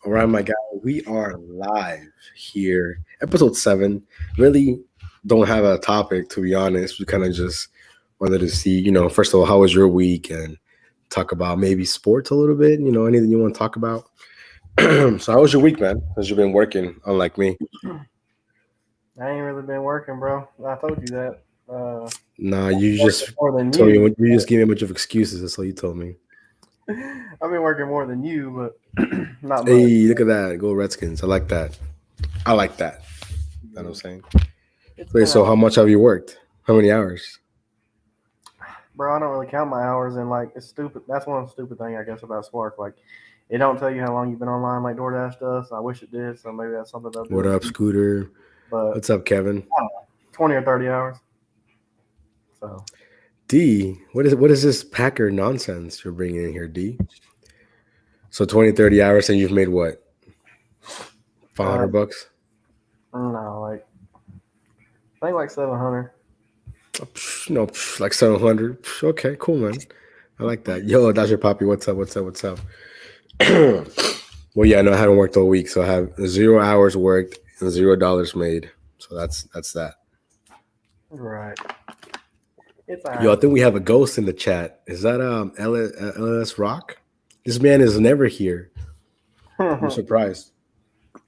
All right, my guy, we are live here. Episode 7. Really don't have a topic, to be honest. We kind of just wanted to see, first of all, how was your week and talk about maybe sports a little bit, anything you want to talk about. So, how was your week, man? Because you've been working, unlike me. I ain't really been working, bro. I told you that. Nah, you Working just more than told me, you. you just gave me a bunch of excuses. That's all you told me. I've been working more than you, but not much. Hey, look at that. Go Redskins. I like that. I like that. You know what I'm Yeah. saying? It's Wait, been so a how much have you worked? How many hours? bro. I don't really count my hours, and like it's stupid. That's one stupid thing I guess about Spark. Like it don't tell you how long you've been online like DoorDash does. I wish it did, so maybe that's something they'll do What in the up, future. Scooter? But What's up, Kevin? I don't know, 20 or 30 hours. So D, what is this Packer nonsense you're bringing in here, D? So 20, 30 hours and you've made what? uh, 500 bucks? no, like I think like 700. No, like 700. Okay, cool, man. I like that. Yo, that's your poppy. What's up? What's up? What's up? Well, yeah, no, I haven't worked all week, so I have 0 hours worked and $0 made. So that's that. Right. It's Yo, I alright. think we have a ghost in the chat. Is that LS Rock? This man is never here. I'm surprised.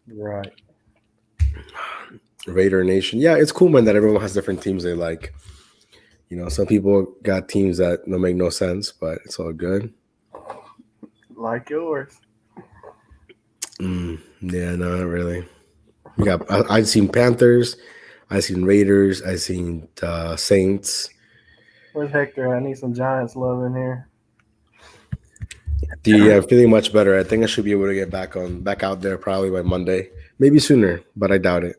Right. Raider Nation. Yeah, it's cool, man, that everyone has different teams they like. Some people got teams that don't make no sense, but it's all good. Like yours. Yeah, no, not really. I've seen Panthers, I've seen Raiders, I've seen Saints. Where's Hector? I need some Giants love in here. I'm feeling much better. I think I should be able to get back out there probably by Monday, maybe sooner, but I doubt it.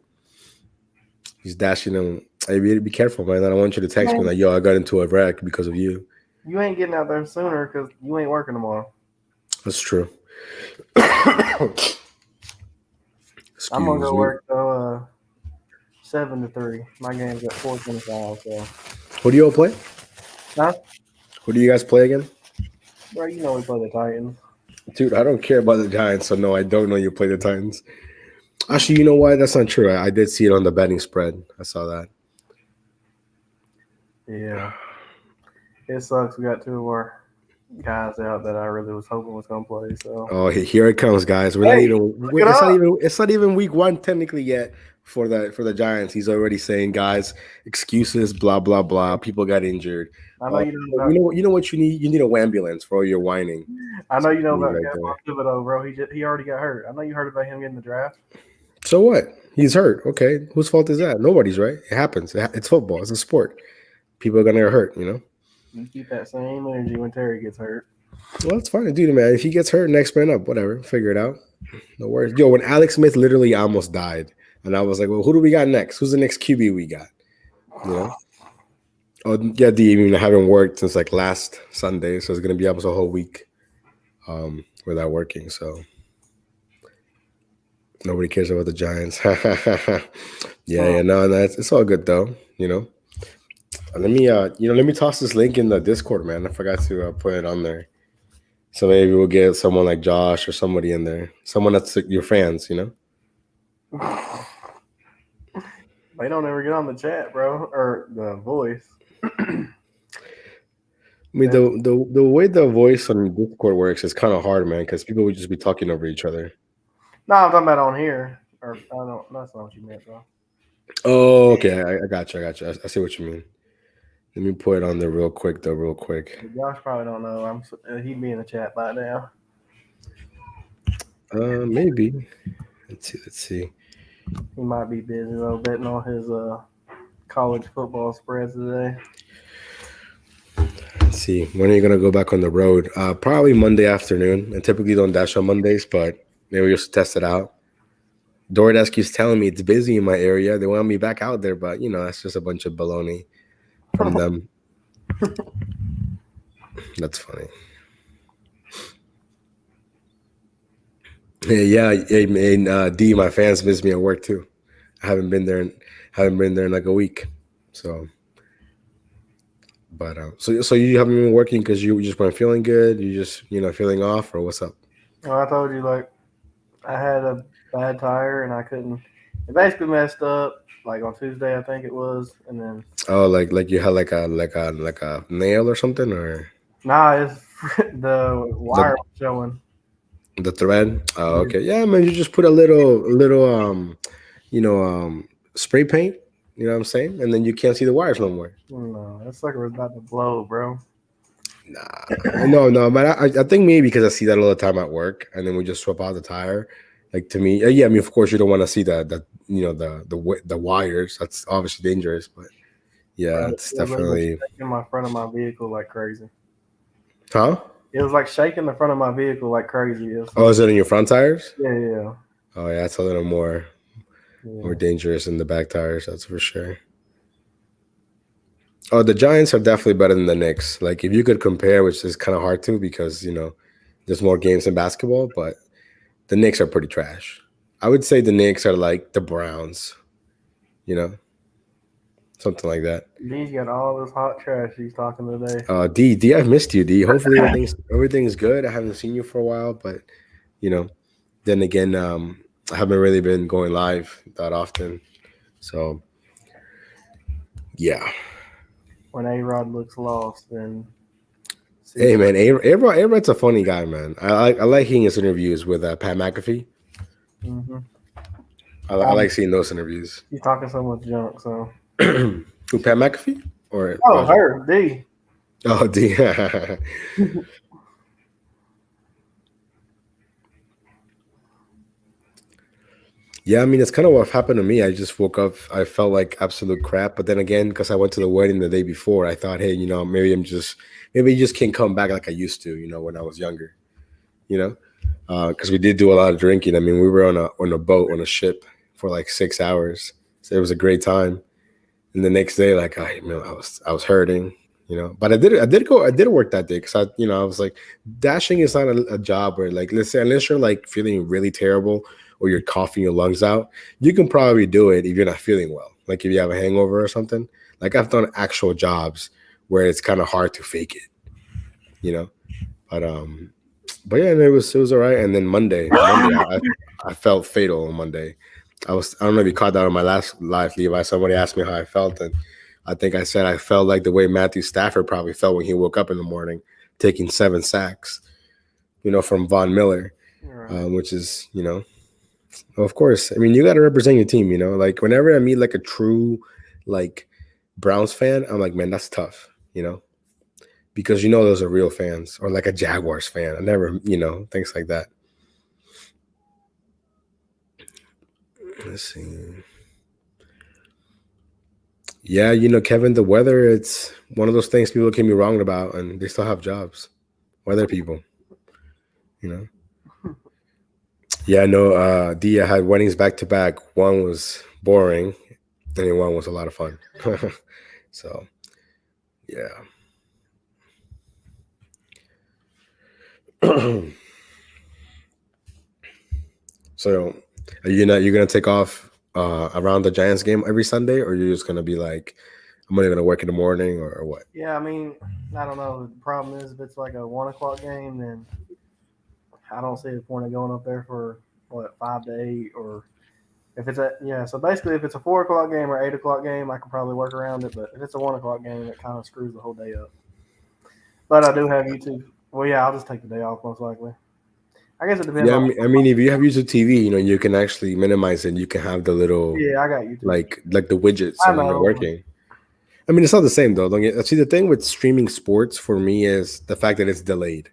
He's dashing him. Hey, be careful, man. I don't want you to text me Man, like, "Yo, I got into a wreck because of you." you ain't getting out there sooner because you ain't working tomorrow. That's true. I'm gonna Excuse go me. work though. 7 to 3. My game's at 4:25. So, Who do you all play? huh? Who do you guys play again? Bro, you know we play the Titans. Dude, I don't care about the Giants, so no, I don't know you play the Titans. Actually, you know why? That's not true. I did see it on the betting spread. I saw that. Yeah, it sucks. We got two of our guys out that I really was hoping was gonna play. So, Oh, here it comes, guys. We're not hey, even. look it up. It's not even week one technically yet for the Giants. He's already saying, guys, excuses, blah blah blah. People got injured. I know you know You about. know what? You know what you need. You need a ambulance for all your whining. I That's know what you know you need about right there. Kevin Thibodeau, bro. He already got hurt. I know you heard about him getting the draft. So what? He's hurt. Okay, whose fault is that? Nobody's, right? It happens. It's football. It's a sport. People are gonna get hurt. You keep that same energy when Terry gets hurt. Well, it's fine, dude, man. If he gets hurt, next man up. Whatever. Figure it out. No worries. Yo, when Alex Smith literally almost died, and I was like, well, who do we got next? Who's the next QB we got? You know? Oh, yeah, I haven't worked since like last Sunday, so it's gonna be almost a whole week without working. So nobody cares about the Giants. Yeah, Hmm. yeah, no, that's it's all good though. Let me toss this link in the Discord, man. I forgot to put it on there. So maybe we'll get someone like Josh or somebody in there, someone that's like, your fans. They don't ever get on the chat, bro, or the voice. I mean, That's, the way the voice on Discord works is kind of hard, man, because people would just be talking over each other. no, I'm talking about on here. Or I don't. That's not what you meant, bro. Oh, okay, I got you. I got you. I see what you mean. Let me put it on there real quick, though, real quick. But Josh probably don't know. He'd be in the chat by now. Maybe. Let's see. Let's see. He might be busy though, betting on his college football spreads today. Let's see. When are you gonna go back on the road? Probably Monday afternoon. I typically don't dash on Mondays, but maybe just test it out. DoorDash keeps telling me it's busy in my area. They want me back out there, but that's just a bunch of baloney from them. That's funny. Yeah, hey, man, D, my fans miss me at work too. I haven't been there in like a week. So, but so you haven't been working because you just weren't feeling good. You just feeling off or what's up? Well, I told you like I had a bad tire and I couldn't. It basically messed up like on Tuesday, I think it was, and then Oh, like you had like a nail or something, or nah, it's the wire the was showing. the thread. Oh, Yeah. okay. Yeah, man. You just put a little you know spray paint. You know what I'm saying? And then you can't see the wires no more. No, that sucker was about to blow, bro. Nah, no, no. But I think maybe because I see that all the time at work, and then we just swap out the tire. Like to me, yeah. I mean, of course, you don't want to see the wires. That's obviously dangerous. But yeah, Bro, it's it was literally definitely. shaking my front of my vehicle like crazy. Huh? It was like shaking the front of my vehicle like crazy. It was Oh, so is it in your front tires? yeah, yeah, Oh yeah, it's a little more yeah. dangerous in the back tires. That's for sure. Oh, the Giants are definitely better than the Knicks. Like if you could compare, which is kind of hard to because there's more games in basketball, but the Knicks are pretty trash. I would say the Knicks are like the Browns, you know, something like that. D's got all this hot trash he's talking today. D, I've missed you, D. Hopefully everything's good. I haven't seen you for a while, but you know, then again, I haven't really been going live that often. So yeah. When A Rod looks lost, then see. Hey man, A-Rod's a funny guy, man. I like hearing his interviews with Pat McAfee. Mm-hmm. I like seeing those interviews. He's talking so much junk. So Who, Pat McAfee or oh, Roger? her D. Oh, D. Yeah, I mean, it's kind of what happened to me. I just woke up. I felt like absolute crap. But then again, because I went to the wedding the day before, I thought, hey, maybe you just can't come back like I used to, when I was younger, you know? Because we did do a lot of drinking. I mean, we were on a boat, on a ship for like 6 hours. So it was a great time. And the next day, like I was hurting, But I did work that day because I was like, dashing is not a job where, like, let's say unless you're like feeling really terrible or you're coughing your lungs out, you can probably do it if you're not feeling well. Like if you have a hangover or something. Like I've done actual jobs where it's kind of hard to fake it, you know. But yeah, and it was all right. And then Monday, I felt fatal on Monday. I don't know if you caught that on my last live, Levi. Somebody asked me how I felt, and I think I said I felt like the way Matthew Stafford probably felt when he woke up in the morning, taking 7 sacks, from Von Miller, Right. which is, of course. I mean, you got to represent your team. Like whenever I meet like a true, like Browns fan, I'm like, man, that's tough. Because those are real fans, or like a Jaguars fan. I never, things like that. Let's see. Yeah, Kevin, the weather, it's one of those things people can be wrong about and they still have jobs. Weather people, you know. Yeah, no, Dia had weddings back to back. One was boring, and then one was a lot of fun. So yeah. So you're gonna take off around the Giants game every Sunday, or you're just gonna be like, I'm only gonna work in the morning, or what? Yeah, I mean, I don't know. The problem is if it's like a 1 o'clock game, then I don't see the point of going up there for what 5 to 8 or if it's at yeah. So basically, if it's a 4 o'clock game or 8 o'clock game, I can probably work around it. But if it's a 1 o'clock game, it kind of screws the whole day up. But I do have YouTube. Well, yeah, I'll just take the day off most likely. I guess it depends Yeah, on. I mean, if you have YouTube TV, you can actually minimize it. You can have the little Yeah, I got YouTube. like the widget, I so when you're know. working. I mean, it's not the same though. Don't get, see, the thing with streaming sports for me is the fact that it's delayed.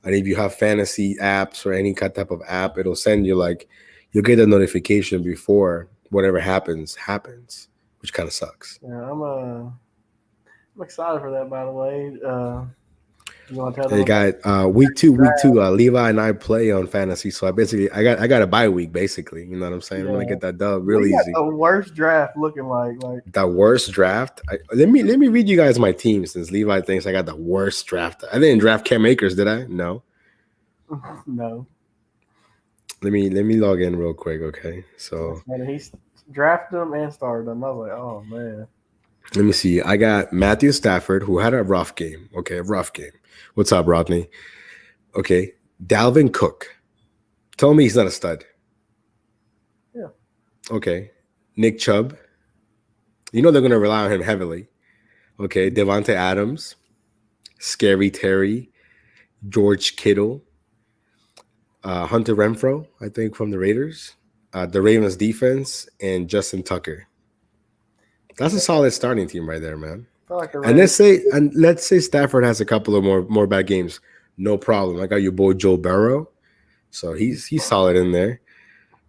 And if you have fantasy apps or any type of app, it'll send you like you'll get a notification before whatever happens, which kind of sucks. Yeah, I'm excited for that. By the way, you want to tell them They about got week two. Levi and I play on fantasy, so I got a bye week basically. You know what I'm saying? I'm gonna yeah. get that dub real We got easy. the worst draft looking like The worst draft. Let me read you guys my team since Levi thinks I got the worst draft. I didn't draft Cam Akers, did I? No. no. Let me log in real quick, okay? So And he's drafted them and started them. I was like, oh man. let me see. I got Matthew Stafford, who had a rough game. Okay, a rough game. What's up, Rodney? Okay, Dalvin Cook. Tell me he's not a stud. Yeah. Okay. Nick Chubb. You know they're going to rely on him heavily. Okay. Devontae Adams, Scary Terry, George Kittle, Hunter Renfro, I think from the Raiders, the Ravens defense, and Justin Tucker. That's a solid starting team right there, man. I feel like the And Ravens. let's say Stafford has a couple of more bad games. No problem. I got your boy Joe Burrow, so he's solid in there.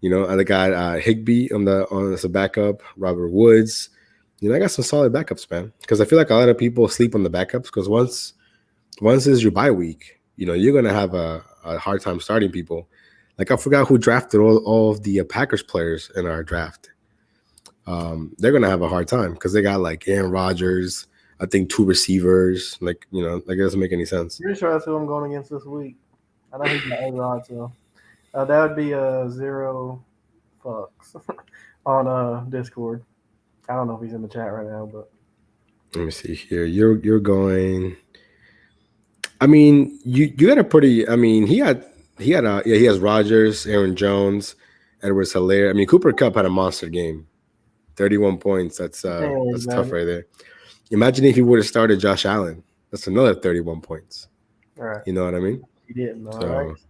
You know, and I got Higby on as a backup, Robert Woods. You know, I got some solid backups, man. Because I feel like a lot of people sleep on the backups because once is your bye week, you know, you're gonna have a hard time starting people. Like I forgot who drafted all of the Packers players in our draft. They're gonna have a hard time because they got like Aaron Rodgers, I think two receivers. Like you know, like it doesn't make any sense. Pretty sure that's who I'm going against this week. I know he's got A-Rod, so that would be zero fucks on Discord. I don't know if he's in the chat right now, but Let me see here. You're going. I mean, you got a pretty. I mean, he has Rodgers, Aaron Jones, Edwards Hilaire. I mean, Cooper Cup had a monster game, 31 points. That's tough man. right there. Imagine if he would have started Josh Allen. That's another 31 points. All right, You know what I mean? he didn't. All right. So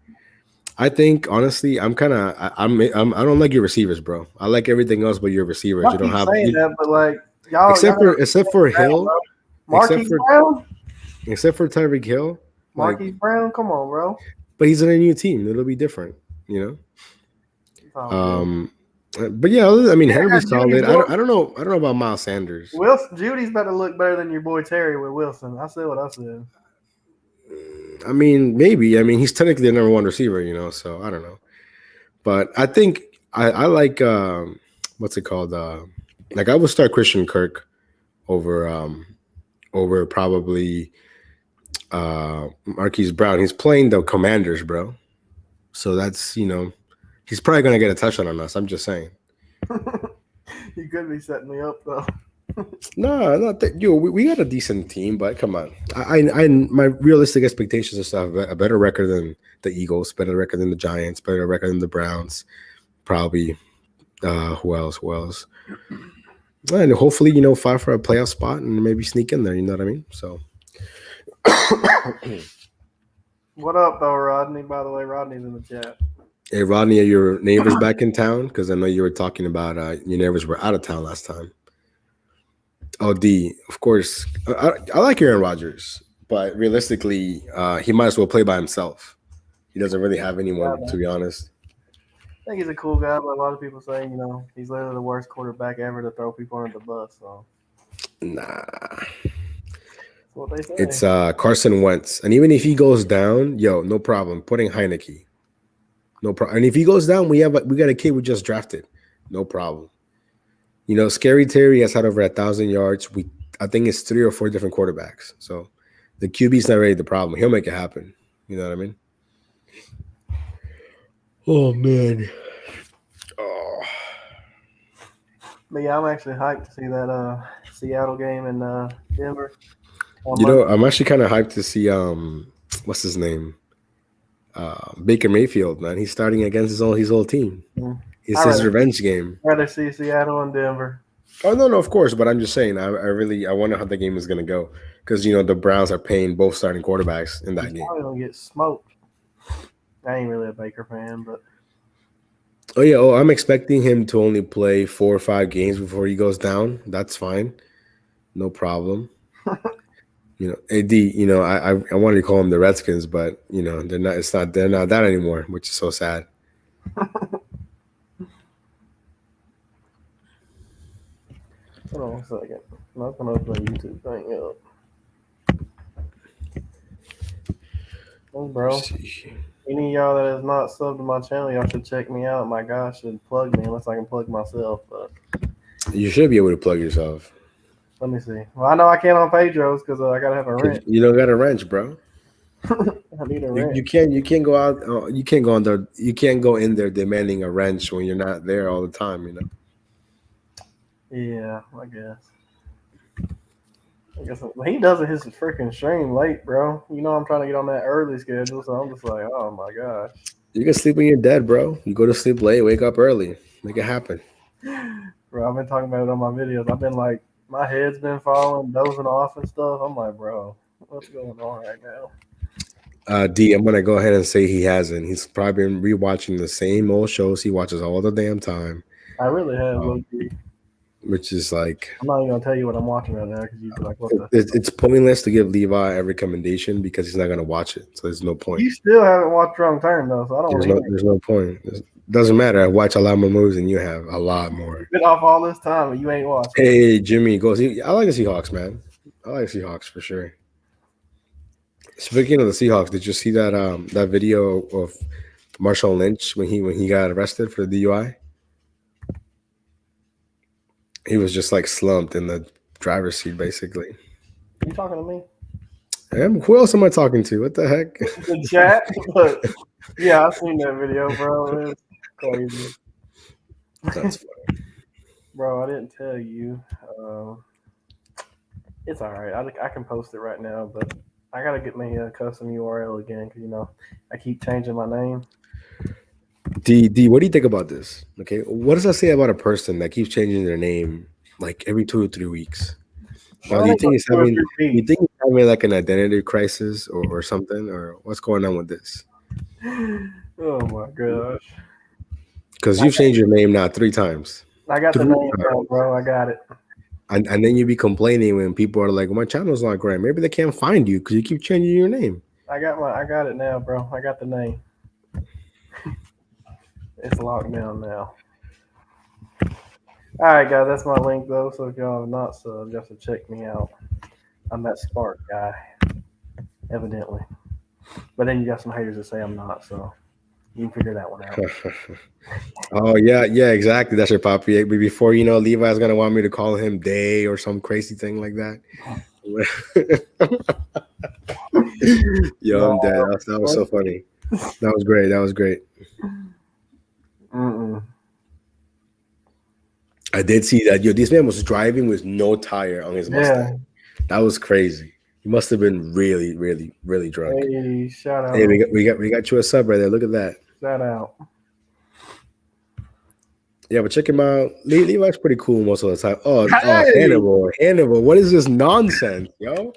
I think honestly, I'm kind of I don't like your receivers, bro. I like everything else but your receivers. I You don't keep have saying you, that, but like y'all, except for Hill, except Marquise for Brown, except for Tyreek Hill, like, Marquise Brown, come on, bro. but he's in a new team. It'll be different, you know. It's all good. But yeah, I mean Henry's Judy solid. Wilson. I don't know. I don't know about Miles Sanders. Wilson, Judy's better look better than your boy Terry with Wilson. I said what I said. I mean, maybe. I mean, he's technically the number one receiver, you know. So I don't know. But I think I like what's it called? Like I would start Christian Kirk over over probably Marquise Brown. He's playing the Commanders, bro. So that's he's probably gonna get a touchdown on us. I'm just saying. You could be setting me up though. No, not that. We got a decent team, but come on. My realistic expectations is to have a better record than the Eagles, better record than the Giants, better record than the Browns. Probably. Who else? Who else? And hopefully, fight for a playoff spot and maybe sneak in there. You know what I mean? So. What up, though, Rodney? By the way, Rodney's in the chat. Hey, Rodney, are your neighbors back in town? Because I know you were talking about your neighbors were out of town last time. Oh, D, of course. I like Aaron Rodgers, but realistically, he might as well play by himself. He doesn't really have anyone, to be honest. I think he's a cool guy, but a lot of people say, he's literally the worst quarterback ever to throw people under the bus. So, Nah. that's what they say. It's Carson Wentz. And even if he goes down, no problem. Putting Heineke. No problem. And if he goes down, we got a kid we just drafted. No problem. Scary Terry has had over 1,000 yards. I think it's 3 or 4 different quarterbacks. So the QB's not really the problem. He'll make it happen. You know what I mean? Oh man. Oh. But yeah, I'm actually hyped to see that Seattle game in Denver. I'm actually kind of hyped to see what's his name? Baker Mayfield, man. He's starting against his old team. Mm-hmm. It's his revenge game. I'd rather see Seattle and Denver. Oh no, of course, but I'm just saying. I wonder how the game is gonna go because the Browns are paying both starting quarterbacks in that game. Probably gonna get smoked. I ain't really a Baker fan, but I'm expecting him to only play 4 or 5 games before he goes down. That's fine, no problem. AD. I wanted to call them the Redskins, but they're not. They're not that anymore, which is so sad. hold on a second. I'm not gonna open the YouTube thing up. Oh, bro. Any of y'all that has not subbed to my channel, y'all should check me out. My guy should plug me unless I can plug myself. But you should be able to plug yourself. Let me see. Well, I know I can't on Pedro's because I gotta have a wrench. You don't got a wrench, bro. I need a wrench. You can't go out. You can't go on there. You can't go in there demanding a wrench when you're not there all the time. Yeah, I guess he does it his freaking stream late, bro. I'm trying to get on that early schedule, so I'm just like, oh my gosh. You can sleep when you're dead, bro. You go to sleep late, wake up early, make it happen. Bro, I've been talking about it on my videos. I've been like, my head's been falling, dozing off and stuff. I'm like, bro, what's going on right now? D, I'm gonna go ahead and say he hasn't. He's probably been rewatching the same old shows he watches all the damn time, I really have, low um, key. which is like I'm not even gonna tell you what I'm watching right now because you'd be like, what the? it's pointless to give Levi a recommendation because he's not gonna watch it. So there's no point. You still haven't watched Wrong Turn though, so I don't want to hear it. There's no point. It doesn't matter. I watch a lot more movies than you have. A lot more. You've been off all this time and you ain't watched it. Hey, Jimmy, go see. I like the Seahawks, man. I like Seahawks for sure. Speaking of the Seahawks, did you see that video of Marshall Lynch when he got arrested for the DUI? He was just like slumped in the driver's seat, basically. You talking to me? Who else am I talking to? What the heck? The chat, but yeah, I've seen that video, bro. It's crazy. That's funny. Bro, I didn't tell you. It's all right. I can post it right now, but I gotta get my custom URL again because I keep changing my name. D, what do you think about this? Okay, what does that say about a person that keeps changing their name like every 2 or 3 weeks? Now, Bro, do you I think think he's two or having? three Do you weeks. think he's having like an identity crisis or something, or what's going on with this? Oh my gosh. Because I you've changed your name now 3 times, I got the three name down, times, bro. I got it. and then you be complaining when people are like, "My channel's not great." Maybe they can't find you because you keep changing your name. I got it now, bro. I got the name. It's locked down now. All right, guys, that's my link though. So if y'all have not subbed, you have to check me out. I'm that Spark guy, evidently. But then you got some haters that say I'm not, so you can figure that one out. Oh yeah, exactly. That's your poppy. But before you know, Levi's gonna want me to call him Day or some crazy thing like that. Yo, I'm dead. No, That was so funny. That was great. That was great. mm-mm. I did see that. Yo, this man was driving with no tire on his Yeah. Mustang. That was crazy. He must have been really, really, really drunk. Hey, shout out. Hey, we got you a sub right there. Look at that. Shout out. Yeah, but check him out. Levi's pretty cool most of the time. Oh, Hey, Hannibal. What is this nonsense, yo?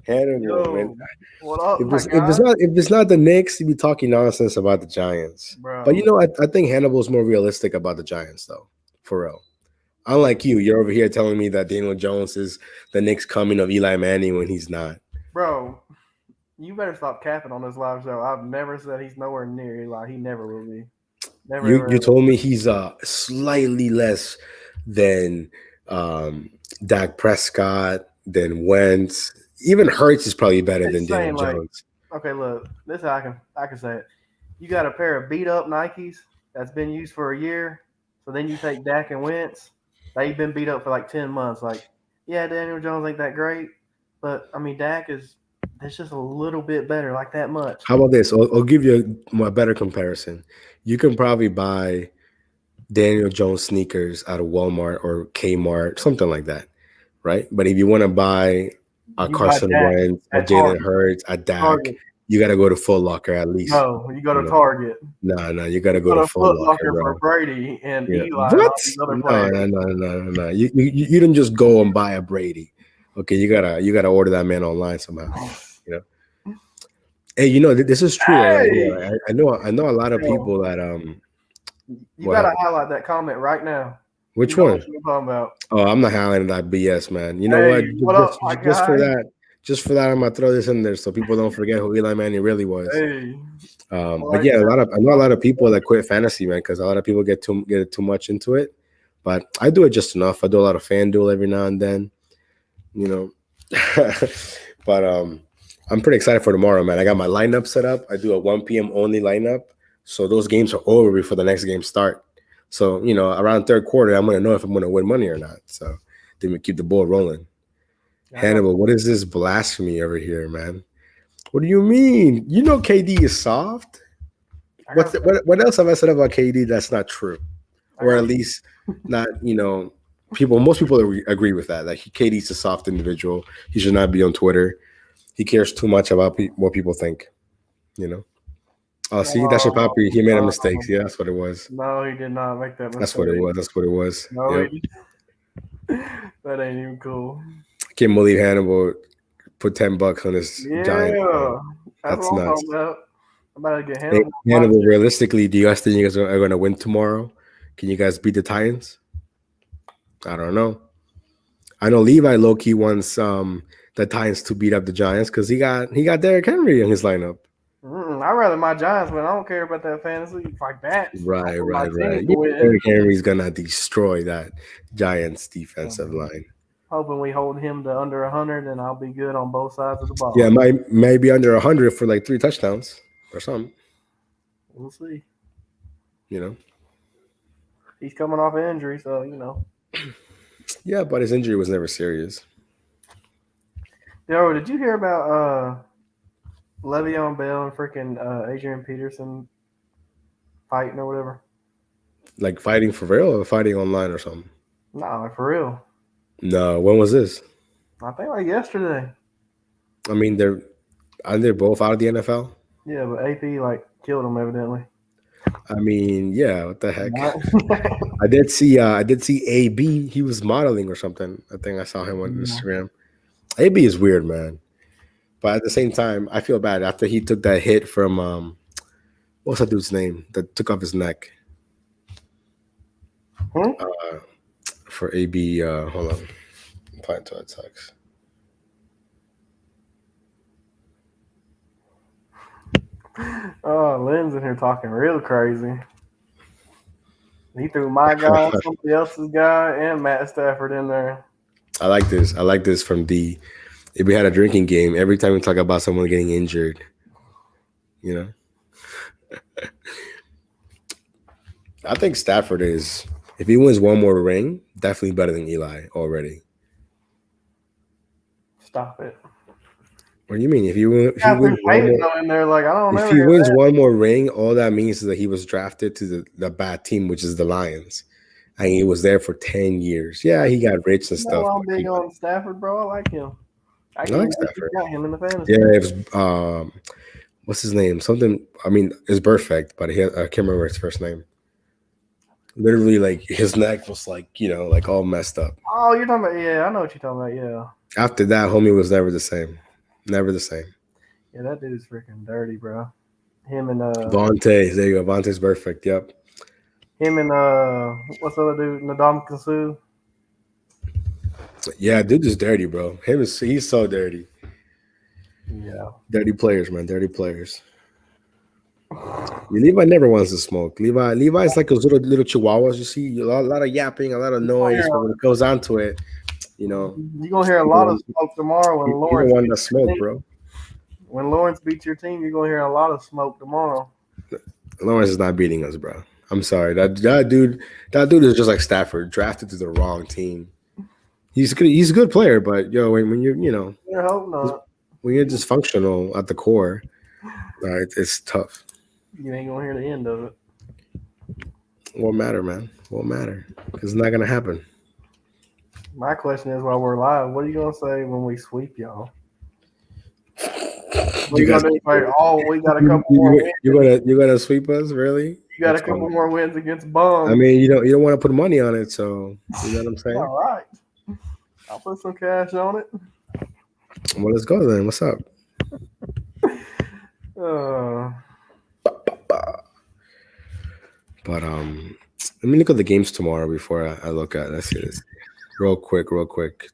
Hannibal, man. yo, what up, If my it's if guy? it's not if it's not the Knicks, you be talking nonsense about the Giants. But Bro, you know, I think Hannibal's more realistic about the Giants, though. For real. Unlike you, you're over here telling me that Daniel Jones is the next coming of Eli Manning when he's not. bro, you better stop capping on this live show. I've never said he's nowhere near Eli. He never will be. Never, You ever, you ever. told me he's slightly less than Dak Prescott, than Wentz. Even Hurts is probably better than It's Daniel saying like, Jones. okay, look, this is how I can say it. You got a pair of beat up Nikes that's been used for a year. So then you take Dak and Wentz. They've been beat up for like 10 months. Like, yeah, Daniel Jones ain't that great, but I mean Dak is. It's just a little bit better, like that much. How about this? I'll give you a better comparison. You can probably buy Daniel Jones sneakers out of Walmart or Kmart, something like that, right? But if you want to buy a You buy Carson Dak Wentz, a at Jalen Target. Hurts, a Dak, Target. you got to go to Foot Locker at least. No, you go to You know, Target. no, you got to You go go to to Foot Foot Locker, Locker for bro. Brady and Yeah. Eli and What? all these other No, players. no. You didn't just go and buy a Brady. Okay, you gotta order that man online somehow. You know. Hey, this is true though, right Hey, here. I know a lot of bro, people that you what gotta happened? highlight that comment right now. You Which know what one? you're talking about. Oh, I'm not highlighting that BS, man. You know Hey, what? what up, my Just for guy? that, I'm gonna throw this in there so people don't forget who Eli Manning really was. Hey, I But like yeah, that. I know a lot of people that quit fantasy, man, because a lot of people get too much into it. But I do it just enough. I do a lot of FanDuel every now and then, you know. But I'm pretty excited for tomorrow, man. I got my lineup set up. I do a 1 p.m. only lineup, so those games are over before the next game start. So around third quarter, I'm gonna know if I'm gonna win money or not. So then we keep the ball rolling. I got, Hannibal, what is this blasphemy over here, man? What do you mean? You know KD is soft. I got, What else have I said about KD that's not true, I or at got. least not? Most people agree with that. Like KD's a soft individual. He should not be on Twitter. He cares too much about what people think. You know. Oh, see, that's your Oh, poppy. He made a mistake. no. See, that's what it was. No, he did not make that That's what it mistake. was. That's what it was. No, Yep. he that ain't even cool. Can't believe Hannibal put $10 on his Giants, bro. Yeah, that's That's what I'm nuts. talking about. I'm about to get Hey, Hannibal. Hannibal, realistically, do you guys think you guys are going to win tomorrow? Can you guys beat the Titans? I don't know. I know Levi low key wants the Titans to beat up the Giants because he got Derrick Henry in his lineup. I'd rather my Giants win. I don't care about that fantasy like that. I Right, want my right, right. team to Yeah, win. Derrick Henry's gonna destroy that Giants defensive Um, line. Hoping we hold him to under 100, and I'll be good on both sides of the Yeah, ball. might be under 100 for like 3 touchdowns or something. We'll see. You know. He's coming off an injury, so Yeah, but his injury was never serious. Yo, did you hear about Le'Veon Bell and freaking Adrian Peterson fighting or whatever? Like fighting for real or fighting online or something. Nah, like for real. No, when was this? I think like yesterday. I mean, they're both out of the NFL. Yeah, but AP like killed him evidently. I mean, yeah, what the heck? Not- I did see AB. He was modeling or something. I think I saw him on Instagram. AB is weird, man. But at the same time, I feel bad after he took that hit from what's that dude's name that took off his neck Hmm? for AB. Hold on, applying to it sucks. Oh, Lynn's in here talking real crazy. He threw my guy, somebody else's guy, and Matt Stafford in there. I like this. I like this from D. If we had a drinking game, every time we talk about someone getting injured, you know, I think Stafford is. If he wins one more ring, definitely better than Eli already. Stop it. What do you mean? If he Got wins threw one Peyton more, though in there. Like I don't if ever he hear wins that. one more ring, all that means is that he was drafted to the bad team, which is the Lions, and he was there for 10 years. Yeah, he got rich and You know stuff. I'm But big on Stafford, bro. I like him. I I can't like believe you Stafford. got him in the fantasy. Yeah, it was what's his name? Something. I mean, it's perfect, but I can't remember his first name. Literally, like his neck was like like all messed up. Oh, you're talking about I know what you're talking about. Yeah. After that, homie was never the same. Never the same. Yeah, that dude's freaking dirty, bro. Him and Vontae, there you go. Vontae's perfect. Yep. what's the other dude? Nadam Kasu. Yeah, dude is dirty, bro. He's so dirty. Yeah. Dirty players, man. Dirty players. Levi never wants to smoke. Levi's like those little chihuahuas. You see a lot of yapping, a lot of noise, but when it goes on to it, you know, You're gonna hear a you lot of don't, smoke tomorrow when you don't Lawrence want to beats your smoke, team. bro. When Lawrence beats your team, you're gonna hear a lot of smoke tomorrow. Lawrence is not beating us, bro. I'm sorry. That dude is just like Stafford, drafted to the wrong team. He's good. He's a good player, but when you're I hope not. when you're dysfunctional at the core, it's tough. You ain't gonna hear the end of it. Won't matter, man. Won't matter because it's not gonna happen. My question is, while we're live, what are you gonna say when we sweep y'all? What are You you guys, gonna do? Like, we got a couple more wins. you're gonna sweep us, really? You got a That's couple funny. more wins against I bums. mean, you don't want to put money on it, so you know what I'm saying. All right. I'll put some cash on it. Well, let's go then. What's up? Uh, But let me look at the games tomorrow before I look at. Let's see this real quick.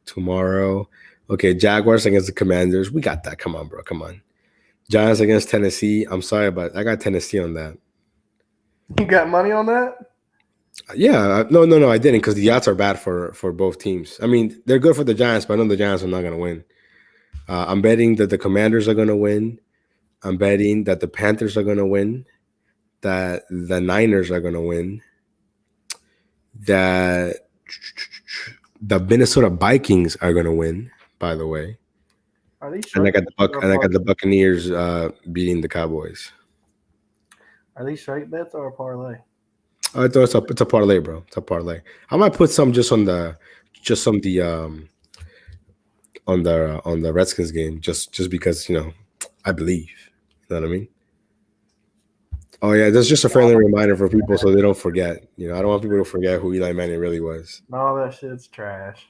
Tomorrow, okay. Jaguars against the Commanders. We got that. Come on, bro. Come on. Giants against Tennessee. I'm sorry, but I got Tennessee on that. you got money on that? Yeah, no, I didn't because the odds are bad for both teams. I mean, they're good for the Giants, but I know the Giants are not going to win. I'm betting that the Commanders are going to win. I'm betting that the Panthers are going to win. That the Niners are going to win. That the Minnesota Vikings are going to win. By the way, Are these and I straight? got the Buccaneers beating the Cowboys. Are these straight bets or a parlay? It's a parlay, bro. It's a parlay. I might put some just on the on the Redskins game, just because I believe. You know what I mean? Oh yeah, that's just a friendly reminder for people so they don't forget. I don't want people to forget who Eli Manning really was. No, that shit's trash.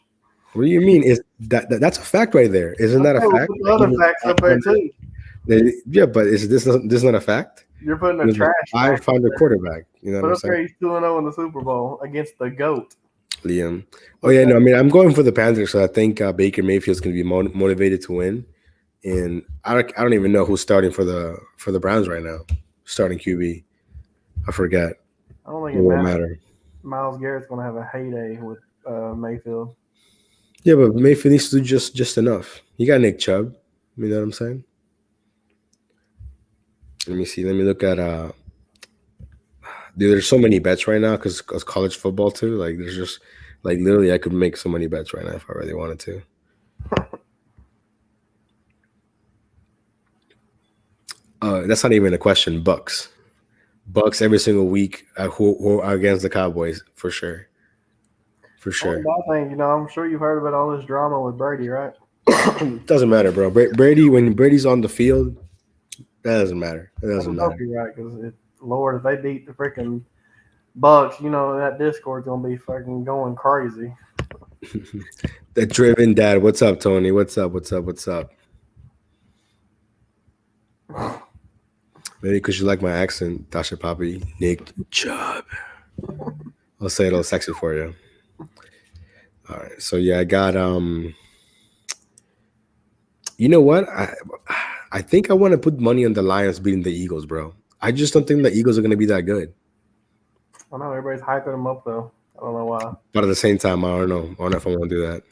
What do you mean? Is that's a fact right there? Isn't that a Okay, we'll fact? put the That he other was facts up there 500. too. Yeah, but is this not a fact? You're putting He a was a trash fact up 500 there. quarterback. You know what Put I'm up saying, there, he's 2-0 in the Super Bowl against the GOAT. Liam? Oh Put yeah, that. no, I mean I'm going for the Panthers, so I think Baker Mayfield's going to be motivated to win, and I don't even know who's starting for the Browns right now. Starting QB, I forget. I don't think It it won't matters. matter. Miles Garrett's gonna have a heyday with Mayfield. Yeah, but Mayfield needs to do just enough. You got Nick Chubb. You know what I'm saying? Let me see. Let me look at dude, there's so many bets right now because college football too. Like there's just like literally I could make so many bets right now if I really wanted to. That's not even a question. Bucks every single week. Who are against the Cowboys for sure, for Only sure. bad thing, I'm sure you've heard about all this drama with Brady, right? Doesn't matter, bro. Brady when Brady's on the field, that doesn't matter. It I doesn't just hope matter. you're right, because Lord, if they beat the freaking Bucks, that Discord's gonna be fucking going crazy. The driven dad. What's up, Tony? What's up? What's up? What's up? Maybe because you like my accent, Tasha Papi, Nick Chubb. I'll say it all sexy for you. All right. So yeah, I got you know what? I think I want to put money on the Lions beating the Eagles, bro. I just don't think the Eagles are gonna be that good. I know everybody's hyping them up though. I don't know why. But at the same time, I don't know. I don't know if I want to do that.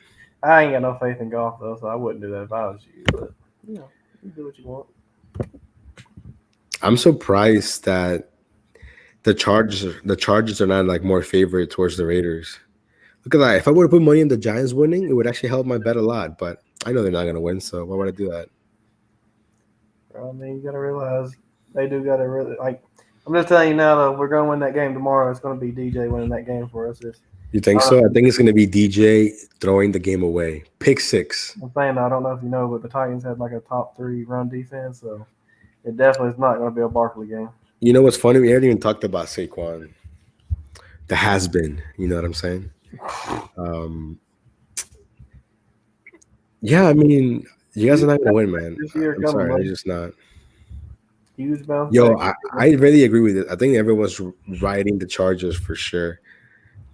I ain't got no faith in golf though, so I wouldn't do that if I was you. But you do what you want. I'm surprised that the Chargers are not like more favorite towards the Raiders. Look at that. If I would have put money on the Giants winning, it would actually help my bet a lot. But I know they're not gonna win, so why would I do that? I mean, you gotta realize they do gotta really like. I'm just telling you now though, we're gonna win that game tomorrow. It's gonna be DJ winning that game for us. You think Uh, so? I think it's gonna be DJ throwing the game away. Pick six. I'm saying I don't know if you know, but the Titans had like a top 3 run defense, so it definitely is not gonna be a Barkley game. You know what's funny? We haven't even talked about Saquon. The has been. You know what I'm saying? Um, yeah, I mean, you guys are Huge not gonna win, bounce back man. this year I'm coming, sorry, they're buddy. just not. Huge bounce Yo, back. I really agree with it. I think everyone's riding the Chargers for sure.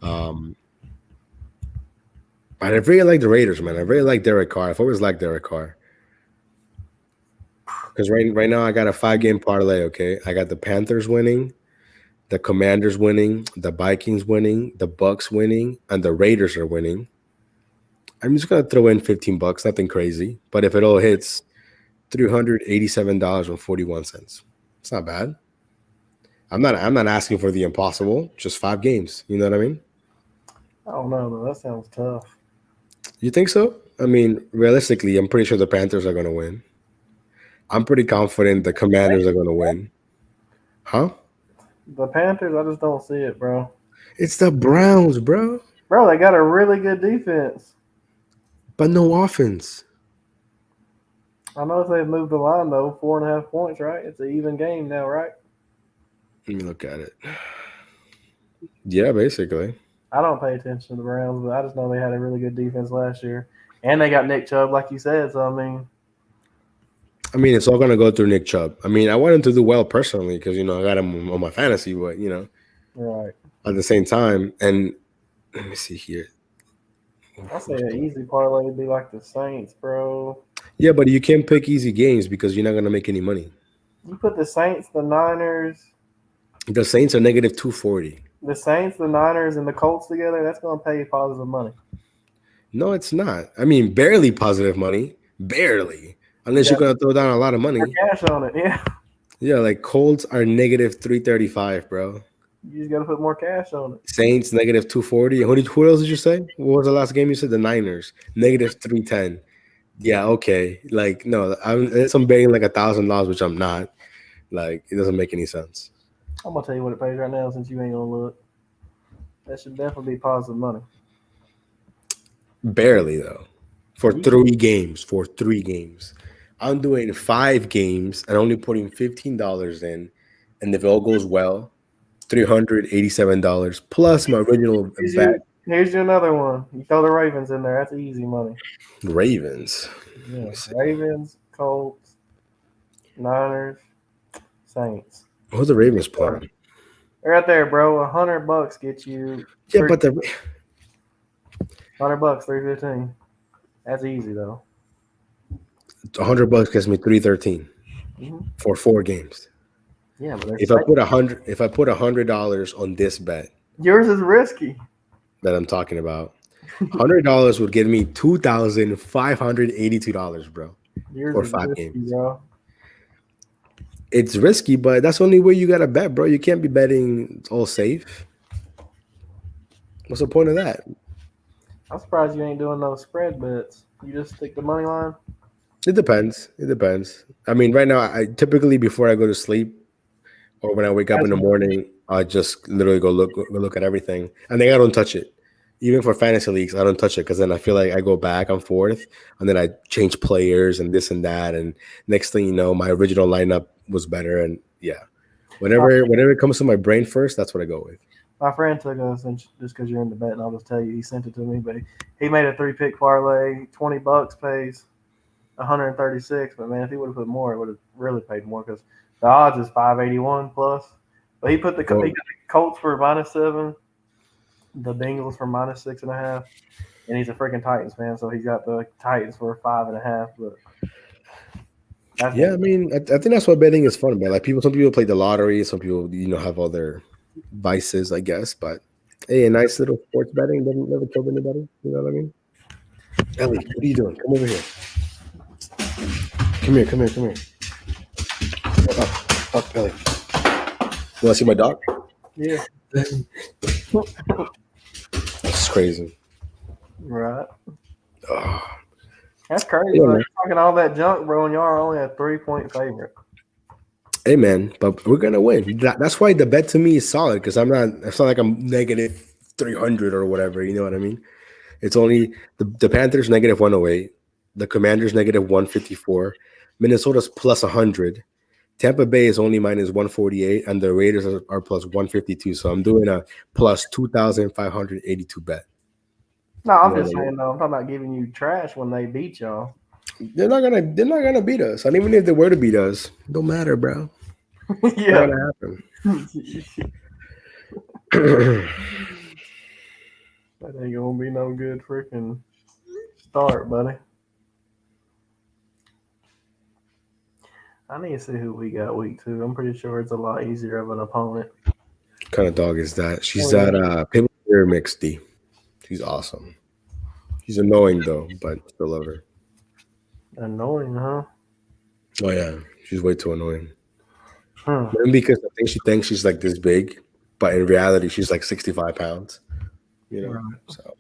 Um, but I really like the Raiders, man. I really like Derek Carr. I've always liked Derek Carr because right now I got a 5 game parlay. Okay, I got the Panthers winning, the Commanders winning, the Vikings winning, the Bucks winning, and the Raiders are winning. I'm just gonna throw in $15, nothing crazy. But if it all hits, $387.41. It's not bad. I'm not asking for the impossible. Just 5 games. You know what I mean? I don't know though. That sounds tough. You think so? I mean, realistically, I'm pretty sure the Panthers are gonna win. I'm pretty confident the Commanders are gonna win. Huh? The Panthers, I just don't see it, bro. It's the Browns, bro. Bro, they got a really good defense. But no offense. I know if they've moved the line though, 4.5 points, right? It's an even game now, right? Let me look at it. Yeah, basically. I don't pay attention to the Browns, but I just know they had a really good defense last year, and they got Nick Chubb, like you said. So I mean, It's all gonna go through Nick Chubb. I want him to do well personally because I got him on my fantasy, but right? at the same time, and let me see here. I say an easy parlay would be like the Saints, bro. Yeah, but you can't pick easy games because you're not gonna make any money. You put the Saints, the Niners, The Saints are negative 240. the Niners, and the Colts together. That's gonna pay you positive money. No, it's not. Barely positive money. Barely. You Unless you're got gonna throw down a lot of more money. cash on it. Yeah, Yeah, like Colts are negative 335, bro. you just got to put more cash on it. Saints negative 240. Who else did you say? What was the last game you said? The Niners negative 310. Yeah, okay. Like no, I'm betting like $1,000, which I'm not. Like it doesn't make any sense. I'm gonna tell you what it pays right now, since you ain't gonna look. That should definitely be positive money. Barely though. For You 3 games. For 3 games. I'm doing 5 games and only putting $15 in, and if it all goes well, $387 plus my original bet. Here's you another one. You throw the Ravens in there. That's easy money. Ravens. Let Yeah, me see. Ravens, Colts, Niners, Saints. Who's the Ravens playing? They're right there, bro. $100 gets you Yeah, but the $100, 315. That's easy though. $100 gets me 313 Hmm. for 4 games. Yeah, but they're If I safe. put $100 on this bet Yours is risky. that I'm talking about, $100 would give me $2,582, bro, Yours for is five risky, games. bro. It's risky, but that's the only way you gotta bet, bro. You can't be betting all safe. What's the point of that? I'm surprised you ain't doing no spread bets. You just stick the money line. It depends. It depends. I mean, right now, I typically before I go to sleep or when I wake up in That's the morning, I just literally go look at everything, and then I don't touch it. Even for fantasy leagues, I don't touch it because then I feel like I go back and forth, and then I change players and this and that, and next thing you know, my original lineup was better, and yeah, my, whenever it comes to my brain first, that's what I go with. my friend took us, and just because you're in the bet, and I'll just tell you, he sent it to me. But he made a 3-pick parlay. $20 pays 136. But man, if he would have put more, it would have really paid more because the odds is 581 plus. But he put Well, the Colts for -7, the Bengals for -6.5, and he's a freaking Titans fan, so he's got the Titans for 5.5. But that's yeah, I mean, I think that's what betting is fun, man. Like some people play the lottery, some people have all their vices, I guess. But hey, a nice little sports betting doesn't never kill anybody. You know what I mean? Ellie, what are you doing? Come over here. Come here. Come here. Come here. Up, Ellie. You want to see my dog? yeah, It's crazy. right. Oh, That's crazy. yeah, Like man. talking all that junk, bro, and y'all are only a 3-point favorite. Hey, man, but we're gonna win. That's why the bet to me is solid because I'm not. It's not like I'm negative 300 or whatever. You know what I mean? It's only the Panthers negative 108, the Commanders negative 154, Minnesota's plus 100, Tampa Bay is only minus 148, and the Raiders are plus 152. So I'm doing a plus 2,582 bet. No, You I'm know what just I mean? saying though. I'm talking about giving you trash when they beat y'all. They're not gonna beat us. And even if they were to beat us, it don't matter, bro. It's not Yeah. gonna happen. That ain't gonna be no good freaking start, buddy. I need to see who we got week 2. I'm pretty sure it's a lot easier of an opponent. Kind of dog is that? She's Oh, that Pimp Mix D. She's awesome. She's annoying though, but still love her. yeah. Annoying, huh? Oh yeah, she's way too annoying. Hmm. Maybe because I think she thinks she's like this big, but in reality she's like 65 pounds. You know. Right. So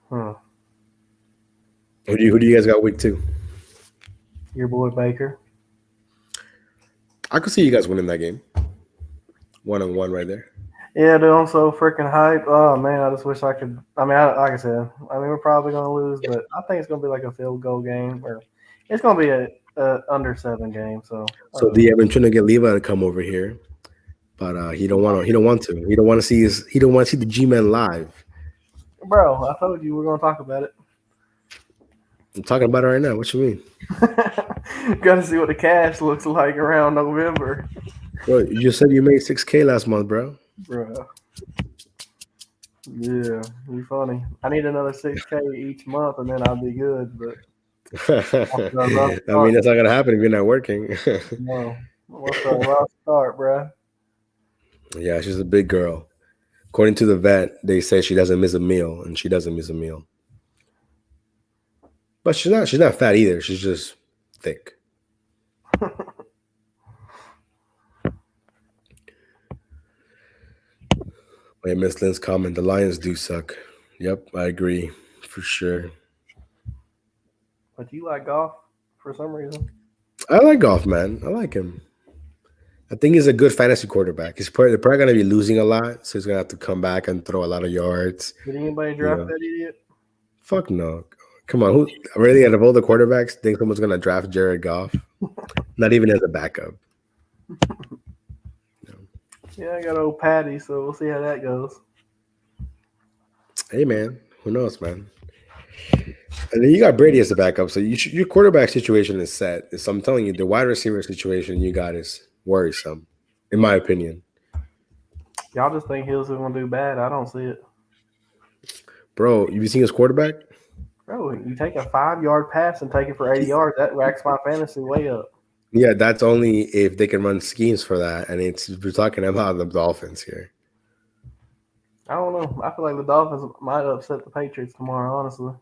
Hmm. who do you guys got week 2? Your boy Baker. I could see you guys winning that game. 1-on-1 right there. Yeah, dude, I'm so freaking hype. Oh man, I just wish I could. I mean, like I said, I mean we're probably gonna lose, but I think it's gonna be like a field goal game, or it's gonna be a under 7 game. So, So D, I've been trying to get Levi to come over here, but he don't want to. He don't want to. He don't want to see his. He don't want to see the G-Man live. bro, I told you we're gonna talk about it. I'm talking about it right now. What you mean? Got to see what the cash looks like around November, Bro, you just said you made 6K last month, bro. bro. Yeah, you funny. I need another 6K each month, and then I'll be good. But after a rough I mean, start, that's not gonna happen if you're not working. no. What's a rough start, bro? Yeah, she's a big girl. According to the vet, they say she doesn't miss a meal, and she doesn't miss a meal. But she's not fat either. She's just thick. Wait, Miss Lynn's comment. The Lions do suck. Yep, I agree for sure. But you like golf for some reason. I like golf, man. I like him. I think he's a good fantasy quarterback. They're probably gonna be losing a lot, so he's gonna have to come back and throw a lot of yards. Did anybody You draft know, that idiot? fuck no. Come on, who really out of all the quarterbacks think someone's gonna draft Jared Goff? Not even as a backup. Yeah, I got old Patty, so we'll see how that goes. Hey man, who knows, man? And then you got Brady as a backup, so your quarterback situation is set. So I'm telling you, the wide receiver situation you got is worrisome, in my opinion. Y'all just think Hills is gonna do bad. I don't see it. Bro, you seen his quarterback? Bro, you take a 5 yard pass and take it for 80 yards, that racks my fantasy way up. Yeah, that's only if they can run schemes for that, and it's we're talking about the Dolphins here. I don't know. I feel like the Dolphins might upset the Patriots tomorrow, honestly.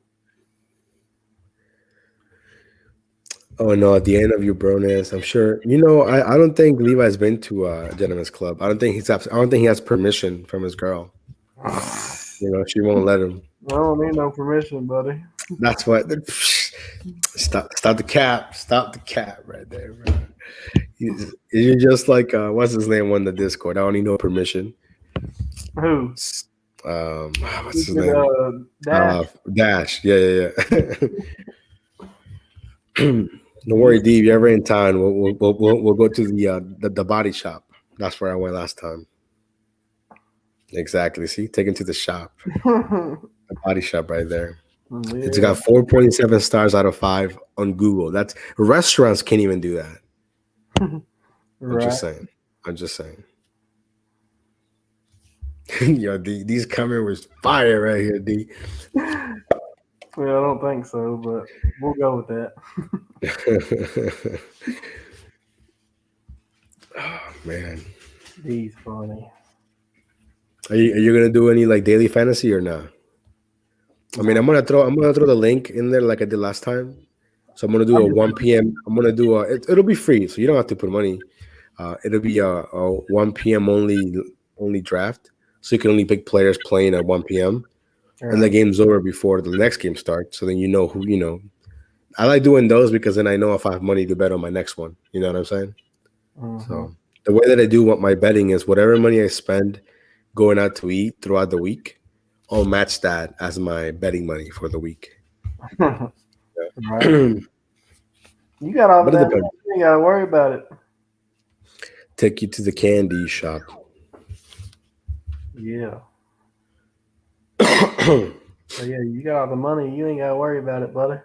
Oh no, at the end of your broness, I'm sure. I don't think Levi's been to a gentleman's club. I don't think he has permission from his girl. She won't let him. I don't need no permission, buddy. That's what. Stop the cap. Stop the cap right there, bro. You're just like what's his name on the Discord? I don't need no permission. Who? What's his Stupid name? Dash. Dash. Yeah. Don't worry, D. If you're ever in town, we'll go to the body shop. That's where I went last time. Exactly. See, take him to the shop, the body shop right there. It's Yeah. got 4.7 stars out of 5 on Google. That's restaurants can't even do that. I'm Right. just saying. I'm just saying. Yo, D, these coming was fire right here, D. Well, I don't think so, but we'll go with that. Oh man, He's funny. are you gonna do any like daily fantasy or not? I mean, I'm gonna throw the link in there like I did last time. So I'm gonna do I'm a just 1 p.m. I'm gonna do it'll be free, so you don't have to put money. It'll be a 1 p.m. only draft, so you can only pick players playing at 1 p.m. and the right. game's over before the next game starts. So then you know who you know. I like doing those because then I know if I have money to bet on my next one. You know what I'm saying? Mm-hmm. So the way that I do what my betting is, whatever money I spend going out to eat throughout the week, I'll match that as my betting money for the week. Right. But You got all the it damn money. depends. You ain't gotta worry about it. Take you to the candy shop. Yeah. I So yeah, you got all the money. You ain't gotta worry about it, buddy.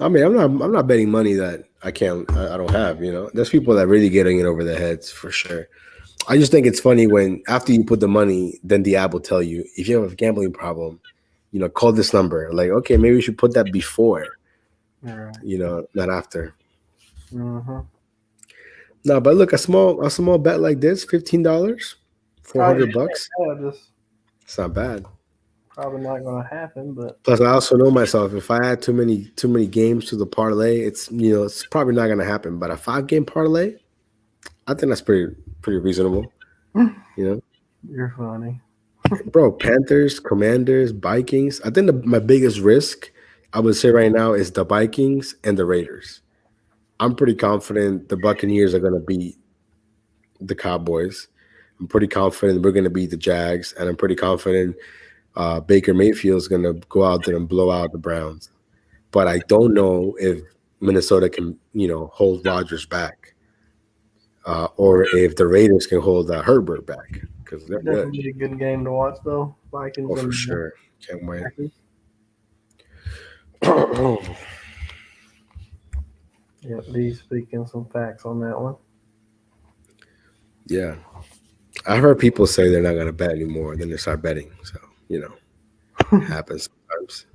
mean, I'm not betting money that I don't have. There's people that really getting it over their heads for sure. I just think it's funny when after you put the money, then the app will tell you if you have a gambling problem, call this number. Like, okay, maybe we should put that before, All right. not after. Mm-hmm. No, but look, a small bet like this, $15, four Oh hundred yeah, bucks. yeah, just It's not bad. probably not gonna happen, but Plus, I also know myself. If I add too many games to the parlay, it's probably not gonna happen. But a 5 game parlay, I think that's pretty reasonable. You know, you're funny. bro. Panthers, Commanders, Vikings. I think my biggest risk, I would say right now, is the Vikings and the Raiders. I'm pretty confident the Buccaneers are gonna beat the Cowboys. I'm pretty confident we're gonna beat the Jags, and I'm pretty confident Baker Mayfield's gonna go out there and blow out the Browns. But I don't know if Minnesota can, hold Rodgers back, or if the Raiders can hold Herbert back because they're good. Definitely a good game to watch though. Oh, Vikings for and sure. Can't wait. Packers. Yep, he's speaking some facts on that one. Yeah, I heard people say they're not gonna bet anymore, then they start betting. So happens sometimes.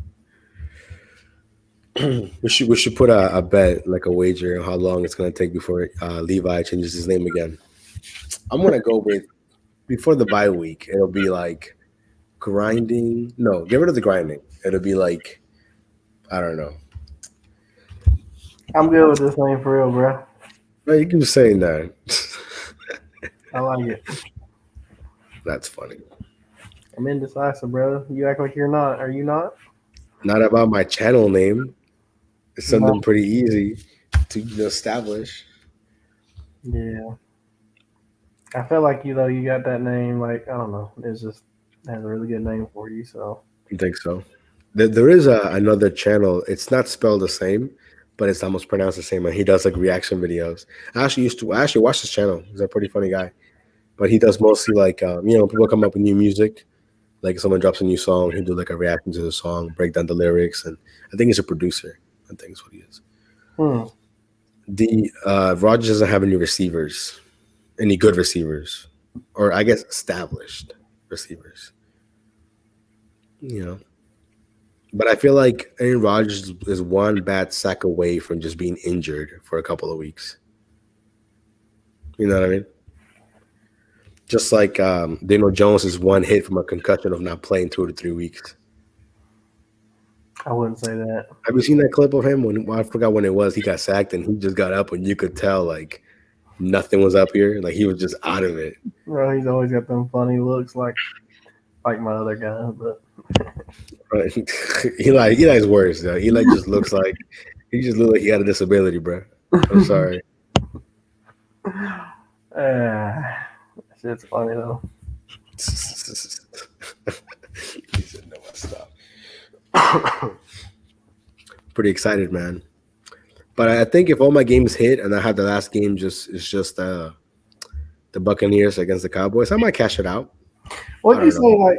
We should put a bet like a wager on how long it's gonna take before Levi changes his name again. I'm gonna go with before the bye week. It'll be like grinding. No, get rid of the grinding. It'll be like I don't know. I'm good with this name for real, bro. Well, you keep saying that. I like it. That's funny. I'm indecisive, bro. You act like you're not. Are you not? Not about my channel name. It's No. something pretty easy to establish. Yeah. I feel like you though. You got that name. Like I don't know. It's just has a really good name for you. So I think so. There is another channel. It's not spelled the same, but it's almost pronounced the same. And he does like reaction videos. I actually watch his channel. He's a pretty funny guy, but he does mostly like people come up with new music. Like if someone drops a new song, he'll do like a reaction to the song, break down the lyrics, and I think he's a producer. I think is what he is. Hmm. The Rogers doesn't have any receivers, any good receivers, or I guess established receivers. You know, but I feel like Aaron Rodgers is one bad sack away from just being injured for a couple of weeks. You know what I mean? Just like Daniel Jones is one hit from a concussion of not playing 2 to 3 weeks. I wouldn't say that. Have you seen that clip of him when well, I forgot when it was? He got sacked and he just got up and you could tell like nothing was up here. Like he was just out of it. Bro, he's always got them funny looks like my other guy, but Right? Eli's worse though. Eli just looks like he just looks like he got a disability, bro. I'm sorry. shit's funny though. He said no, I stop. Pretty excited, man. But I think if all my games hit and I had the last game just the Buccaneers against the Cowboys, I might cash it out. What I do you don't say? know. Like,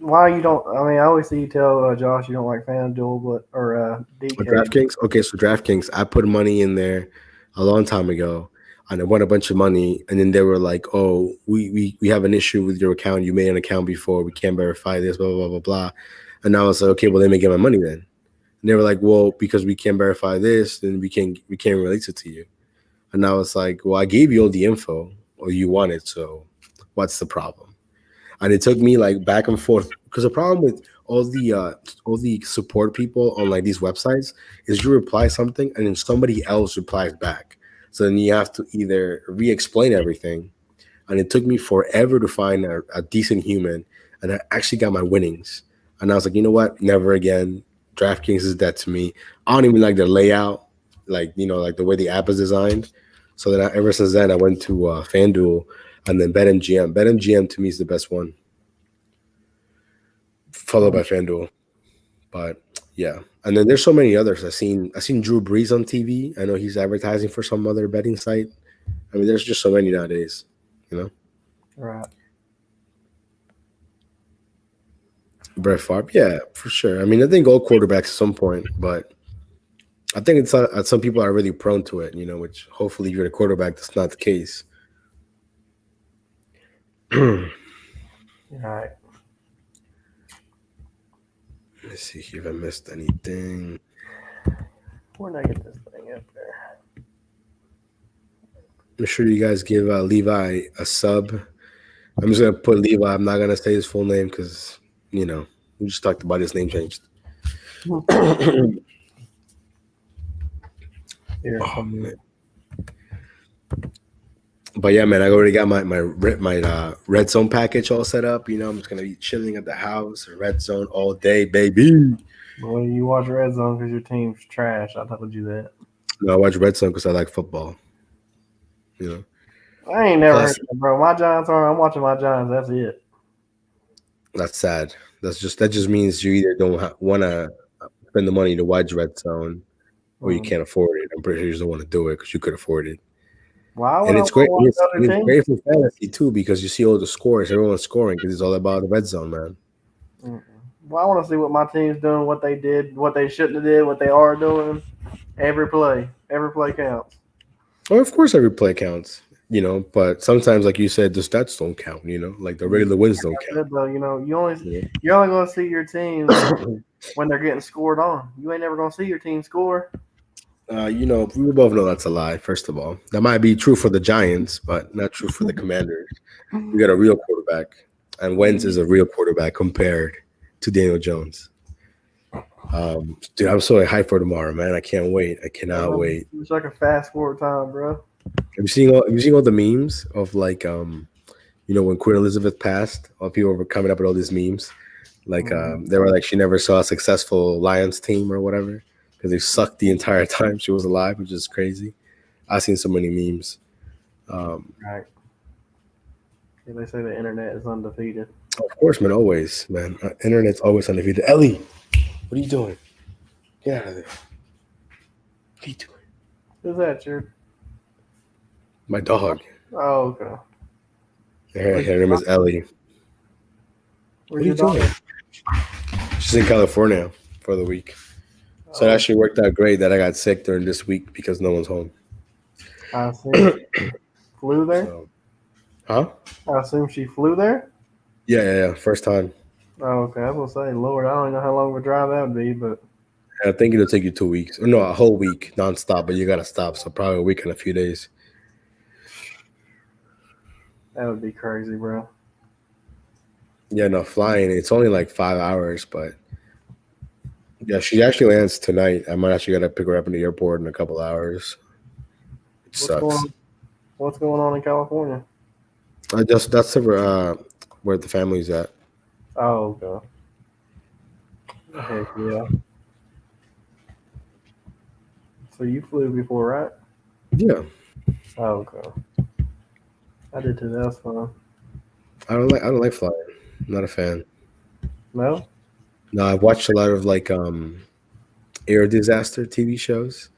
why you don't? I mean, I always see you tell Josh you don't like FanDuel, or With DK. DraftKings, okay, so DraftKings, I put money in there a long time ago, and I won a bunch of money, and then they were like, "Oh, we have an issue with your account. You made an account before. We can't verify this. Blah blah blah blah blah." And I was like, "Okay, well, let me get my money then." And they were like, "Well, because we can't verify this, then we can't release it to you." And I was like, "Well, I gave you all the info, or you want it, so what's the problem?" And it took me like back and forth because the problem with all the support people on like these websites is you reply something and then somebody else replies back. So then you have to either re-explain everything, and it took me forever to find a decent human, and I actually got my winnings. And I was like, you know what? Never again. DraftKings is dead to me. I don't even like their layout, like like the way the app is designed. So then ever since then, I went to FanDuel and then BetMGM. BetMGM to me is the best one, followed by FanDuel. But yeah, and then there's so many others. I seen Drew Brees on TV. I know he's advertising for some other betting site. I mean, there's just so many nowadays. You know, Right. Brett Favre. Yeah, for sure. I mean, I think all quarterbacks at some point, but I think it's some people are really prone to it. Which hopefully if you're a quarterback, that's not the case. Let Right. me see if I missed anything. Where did I get this thing up there? Make sure you guys give Levi a sub. I'm just gonna put Levi. I'm not gonna say his full name because we just talked about his name changed. Oh Here, man. But yeah, man, I already got my red zone package all set up. I'm just gonna be chilling at the house, red zone all day, baby. Boy, you watch Red Zone because your team's trash. I told you that. No, I watch red zone because I like football. I ain't never heard Plus, that, bro. My Giants are. I'm watching my Giants. That's it. that's sad. That just means you either don't want to spend the money to watch red zone, or you Mm. can't afford it. I'm pretty sure you just don't want to do it because you could afford it. Why would And I it's great. want And to it's, watch and the it's other team? great for fantasy too because you see all the scores. Everyone's scoring because it's all about the red zone, man. Mm-mm. Well, I want to see what my team's doing, what they did, what they shouldn't have did, what they are doing. Every play counts. Well, of course, every play counts. But sometimes, like you said, the stats don't count. Like the regular wins don't That's count. it, though. You You're only gonna see your team know? when they're getting scored on. You ain't never gonna see your team score. We both know that's a lie. First of all, that might be true for the Giants, but not true for the Commanders. We got a real quarterback, and Wentz is a real quarterback compared to Daniel Jones. Dude, I'm so hyped for tomorrow, man. I can't wait. I cannot wait. It's like a fast forward time, bro. Have you seen all the memes of like when Queen Elizabeth passed? All people were coming up with all these memes. Like they were like she never saw a successful Lions team or whatever because they sucked the entire time she was alive, which is crazy. I've seen so many memes. Um, Right. Yeah, they say the internet is undefeated. of course, man, always, man. Internet's always undefeated. Ellie, what are you doing? Get out of there. What are you doing? Who's that, your? My dog. Oh, okay. Her, Where's her name is Ellie. What where's are you your dog? doing? She's in California for the week. So it Oh, actually worked out great that I got sick during this week because no one's home. I assume she flew there. So, huh? I assume she flew there. Yeah. First time. Oh, okay. I was gonna say, Lord, I don't know how long of a drive that would be, but I think it'll take you 2 weeks. Or no, a whole week nonstop, but you gotta stop. So probably a week and a few days. that would be crazy, bro. Yeah, no, flying. It's only like 5 hours, but yeah, she actually lands tonight. I might actually gotta pick her up in the airport in a couple hours. It What's going sucks. on? What's going on in California? I just that's where the family's at. Oh, okay. Heck yeah. So you flew before, right? Yeah, Oh, okay. I did too. That's fun. I don't like flying. I'm not a fan. No? No, I've watched a lot of like air disaster TV shows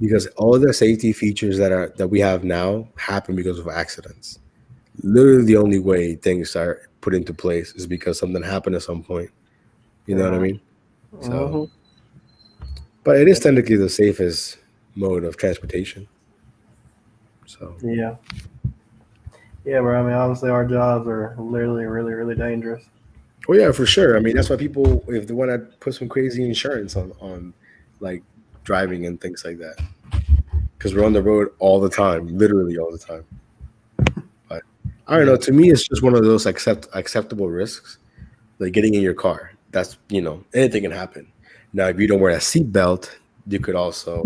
because all the safety features that we have now happen because of accidents. Literally, the only way things are put into place is because something happened at some point. You know what I Right. mean? So, Mm-hmm. but it is technically the safest mode of transportation. So, Yeah. Yeah, bro. I mean, obviously, our jobs are literally really, really dangerous. oh yeah, for sure. I mean, that's why people, if they want to put some crazy insurance on like driving and things like that, because we're on the road all the time, literally all the time. But I don't know. Yeah. To me, it's just one of those acceptable risks, like getting in your car. That's anything can happen. Now, if you don't wear a seatbelt, you could also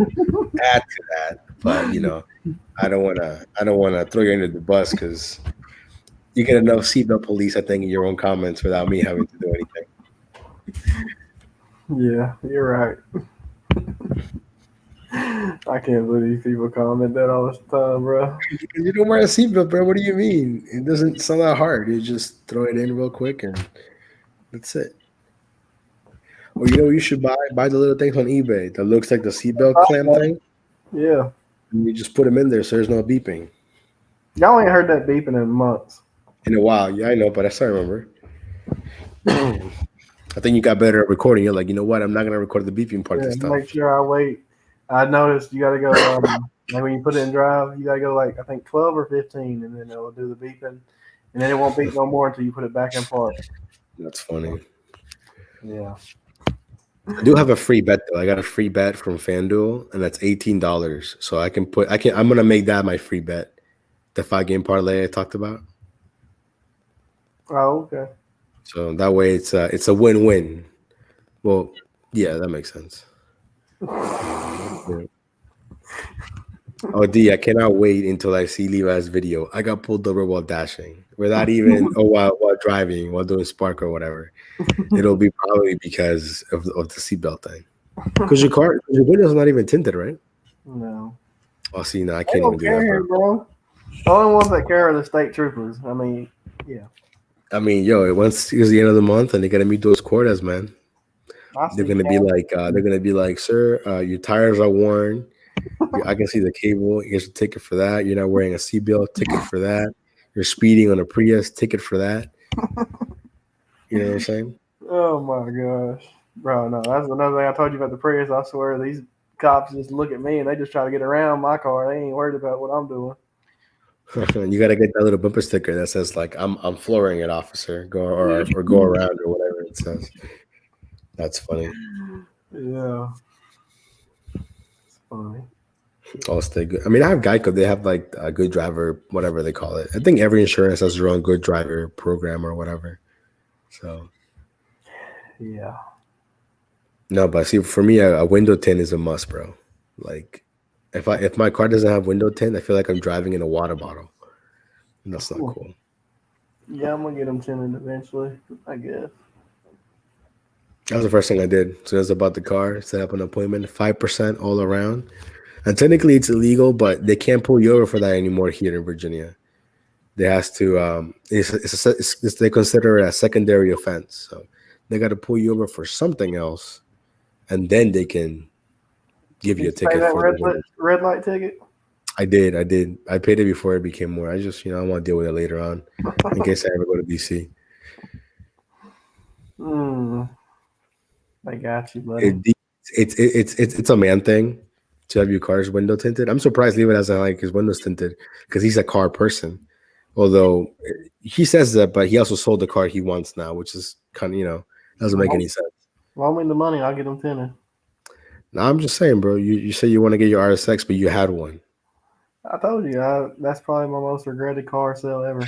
add to that. But I don't wanna throw you under the bus because you get enough seatbelt police. I think in your own comments without me having to do anything. Yeah, you're right. I can't believe people comment that all the time, bro. Because you don't wear a seatbelt, bro. What do you mean? It doesn't sound that hard. You just throw it in real quick and that's it. Or you should buy the little things on eBay that looks like the seatbelt clamp thing, Yeah. and you just put them in there so there's no beeping. Y'all ain't heard that beeping in months. In a while, yeah, I know, but I still remember. I think you got better at recording. You're like, you know what? I'm not gonna record the beeping part Yeah, this time. make sure I wait. I noticed you got to go, like when you put it in drive, you got to go like, I think 12 or 15, and then it'll do the beeping. And then it won't beep no more until you put it back in park. That's funny. Yeah. I do have a free bet though. I got a free bet from FanDuel, and that's $18. So I'm gonna make that my free bet. The 5 game parlay I talked about. Oh, okay. So that way it's a win-win. Well, yeah, that makes sense. Yeah. Oh, D, I cannot wait until I see Levi's video. I got pulled over while dashing, without even, or while driving, while doing Spark or whatever. It'll be probably because of the seatbelt thing. Because your window's not even tinted, right? No. Oh, see, no, I They can't even don't do care that, here, bro. bro. The only ones that care are the state troopers. I mean, yeah. I mean, yo, once it's the end of the month and they gotta meet those quotas, man. I They're see gonna be cats. like, sir, your tires are worn. I can see the cable. Here's a ticket for that. You're not wearing a seatbelt. Ticket for that. You're speeding on a Prius. Ticket for that. You know what I'm saying? Oh my gosh. Bro, no, that's another thing I told you about the Prius. I swear these cops just look at me and they just try to get around my car. They ain't worried about what I'm doing. You gotta get that little bumper sticker that says like I'm flooring it, officer. Go or go around or whatever it says. That's funny. Yeah, it's funny. All stay good. I mean, I have Geico. They have like a good driver, whatever they call it. I think every insurance has their own good driver program or whatever. So Yeah. no, but see, for me, a window tint is a must, bro. Like, if my car doesn't have window tint, I feel like I'm driving in a water bottle, and that's not cool. Yeah, I'm gonna get them tinted eventually, I guess. That was the first thing I did. So as about the car, set up an appointment, 5% all around. And technically, it's illegal, but they can't pull you over for that anymore here in Virginia. They has to. They consider it a secondary offense, so they got to pull you over for something else, and then they can give Did you a you pay ticket that for the window. red light ticket? I did. I did. I paid it before it became more. I just, I want to deal with it later on in case I ever go to DC. Hmm. I got you, buddy. It, it's a man thing to have your car's window tinted. I'm surprised Levi doesn't like his windows tinted because he's a car person. Although he says that, but he also sold the car he wants now, which is kind of, doesn't make Loan any sense. loan me the money, I'll get them tinted. Now I'm just saying, bro. You say you want to get your RSX, but you had one. I told you, that's probably my most regretted car sale ever.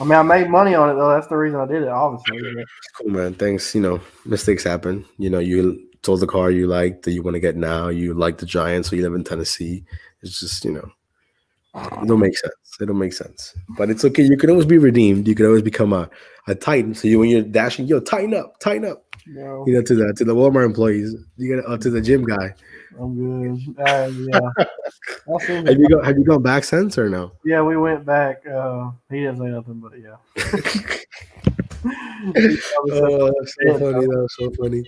I mean, I made money on it though. That's the reason I did it, obviously. But Cool, man. Thanks. Mistakes happen. You sold the car you like that you want to get now. You like the Giants, so you live in Tennessee. It's just, it don't make sense. It don't make sense. But it's okay. You can always be redeemed. You can always become a titan. So when you're dashing, tighten up, tighten up. you know, To the Walmart employees, you get to the gym guy. I'm good. Yeah, I seen Have him. you gone back since or no? Yeah, we went back. He didn't say nothing, but yeah. He probably said Oh, that's so something, funny. though. That was so funny.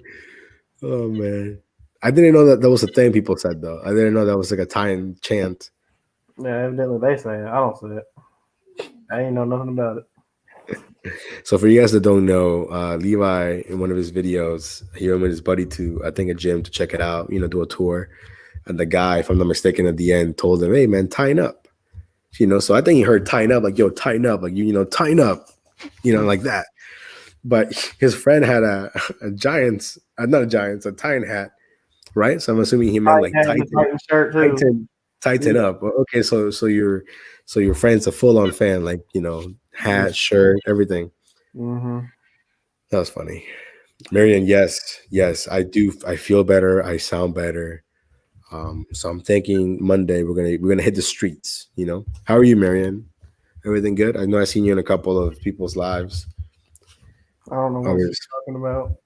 Oh man, I didn't know that was a thing people said though. I didn't know that was like a time chant. Yeah, evidently they say it. I don't say it. I ain't know nothing about it. So for you guys that don't know, Levi in one of his videos, he went with his buddy to I think a gym to check it out. Do a tour, and the guy, if I'm not mistaken, at the end told him, "Hey man, tighten up." So I think he heard tighten up, like yo, tighten up, like tighten up, like that. But his friend had a Giants, not a Giants, a Titan hat, right? So I'm assuming he meant like Titan had the Titan shirt too. Tighten, tighten Yeah. up. Okay, so your friend's a full on fan, like hat, shirt, everything. Mm-hmm. That was funny. Marion, yes, yes, I do. I feel better. I sound better. So I'm thinking Monday we're gonna hit the streets. How are you, Marion? Everything good? I know I've seen you in a couple of people's lives. I don't know Oh, what she's talking about.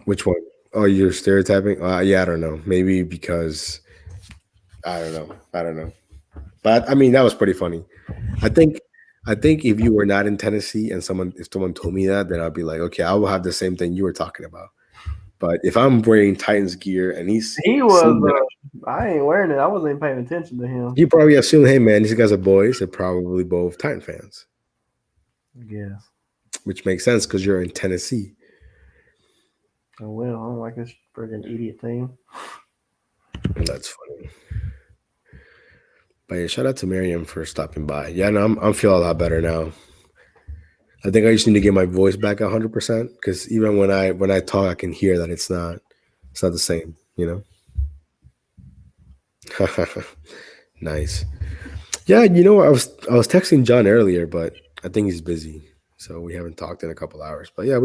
which one? Oh, you're stereotyping? Yeah, I don't know. Maybe because I don't know. I don't know. But I mean, that was pretty funny. I think I think if you were not in Tennessee and if someone told me that, then I'd be like, okay, I will have the same thing you were talking about. But if I'm wearing Titans gear and he's He was. seen that, I ain't wearing it. I wasn't even paying attention to him. he probably assumed, hey man, these guys are boys. They're probably both Titan fans, I guess. which makes sense because you're in Tennessee. Oh well, I don't like this friggin' idiot team. And that's funny. But yeah, shout out to Miriam for stopping by. Yeah, no, I'm feeling a lot better now. I think I just need to get my voice back 100% because even when I talk, I can hear that it's not the same. Nice. Yeah, I was texting John earlier, but I think he's busy, so we haven't talked in a couple hours. But yeah,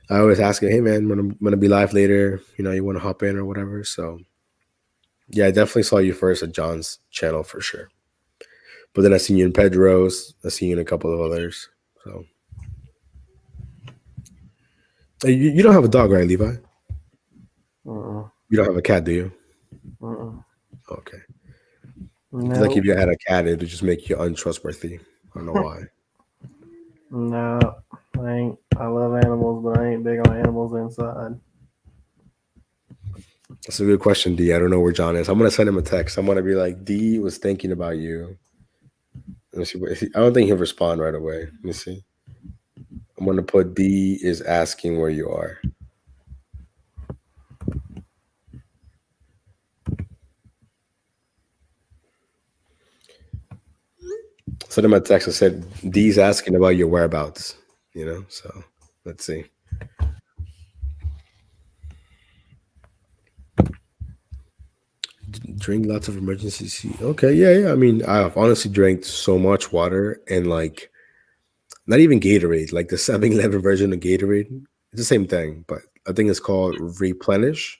I always ask him, hey man, when I'm gonna be live later, you want to hop in or whatever. So yeah, I definitely saw you first at John's channel for sure. But then I seen you in Pedro's, I seen you in a couple of others. So hey, you don't have a dog, right, Levi? Uh-uh. You don't have a cat, do you? Uh-uh. Okay. I feel like No, if you had a cat, it would just make you untrustworthy. I don't know why. no. I ain't. I love animals, but I ain't big on animals inside. That's a good question, D. I don't know where John is. I'm gonna send him a text. I'm gonna be like, D was thinking about you. Let me see. I don't think he'll respond right away. Let me see. I'm gonna put D is asking where you are. Send him a text. I said D's asking about your whereabouts. So let's see. Drink lots of emergency tea. Okay, yeah. I mean, I've honestly drank so much water and like not even Gatorade, like the 7-Eleven version of Gatorade. It's the same thing, but I think it's called Replenish.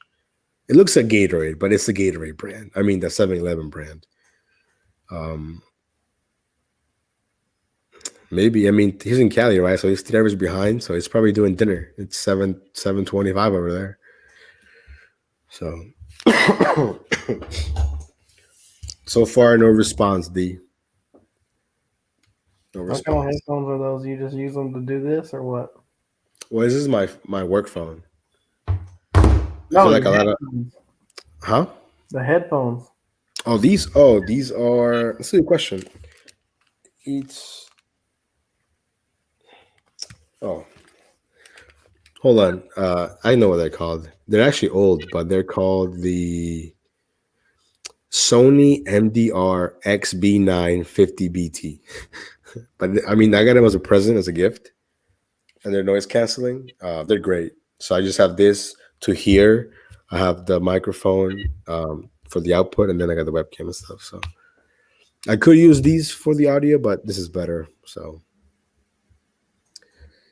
It looks like Gatorade, but it's the Gatorade brand. I mean, the 7-Eleven brand. Um, maybe. I mean, he's in Cali, right? So he's 3 hours behind. So he's probably doing dinner. It's 7:25 over there. So so far, no response. D. No What kind of response. headphones are those? You just use them to do this, or what? Well, this is my work phone. I No, feel like your a lot of headphones. Huh? The headphones. These are. That's a good question. It's oh, hold on. I know what they're called. They're actually old, but they're called the Sony MDR XB950 BT. But I mean, I got them as a present, as a gift, and they're noise canceling. They're great. So I just have this to hear. I have the microphone for the output, and then I got the webcam and stuff. So I could use these for the audio, but this is better. So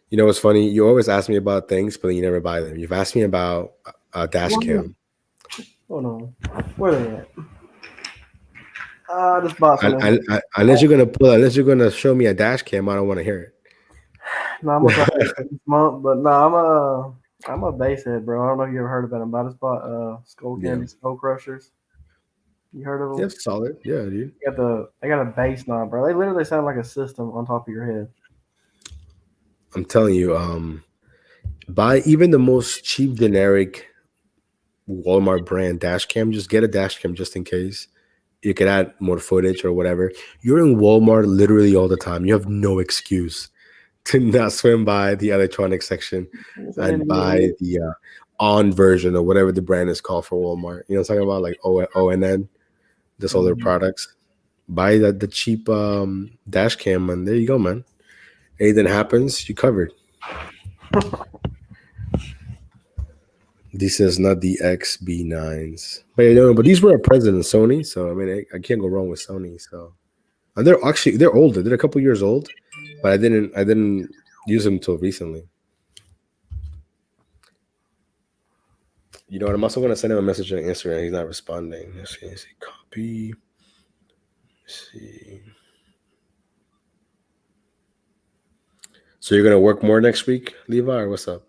you know what's funny? You always ask me about things, but then you never buy them. You've asked me about a dash What? cam. Hold on. Where they at? I just bought some. Unless you're gonna show me a dash cam, I don't want to hear No, I'm gonna try to get this month, but no, I'm a base head, bro. I don't know if you ever heard about them, but I just bought Skull it. Yeah, Candy Skull Crushers. You heard of them? that's solid. Yeah, dude. They got a bass knob, bro. They literally sound like a system on top of your head. I'm telling you, buy even the most cheap generic Walmart brand dash cam. Just get a dash cam just in case. You can add more footage or whatever. You're in Walmart literally all the time. You have no excuse to not swim by the electronics section It's an and idiot buy here. the on version or whatever the brand is called for Walmart. You know what I'm talking about? Like ONN, this all their Mhm. products. Buy the cheap dash cam, and there you go, man. Anything happens, you covered. This is not the XB9s, but you know, but these were a present in Sony, so I mean, I can't go wrong with Sony. So, and they're older. They're a couple years old, but I didn't use them until recently. You know what? I'm also gonna send him a message on Instagram. He's not responding. Let's see. Copy. Let's see. So you're gonna work more next week, Levi, or what's up?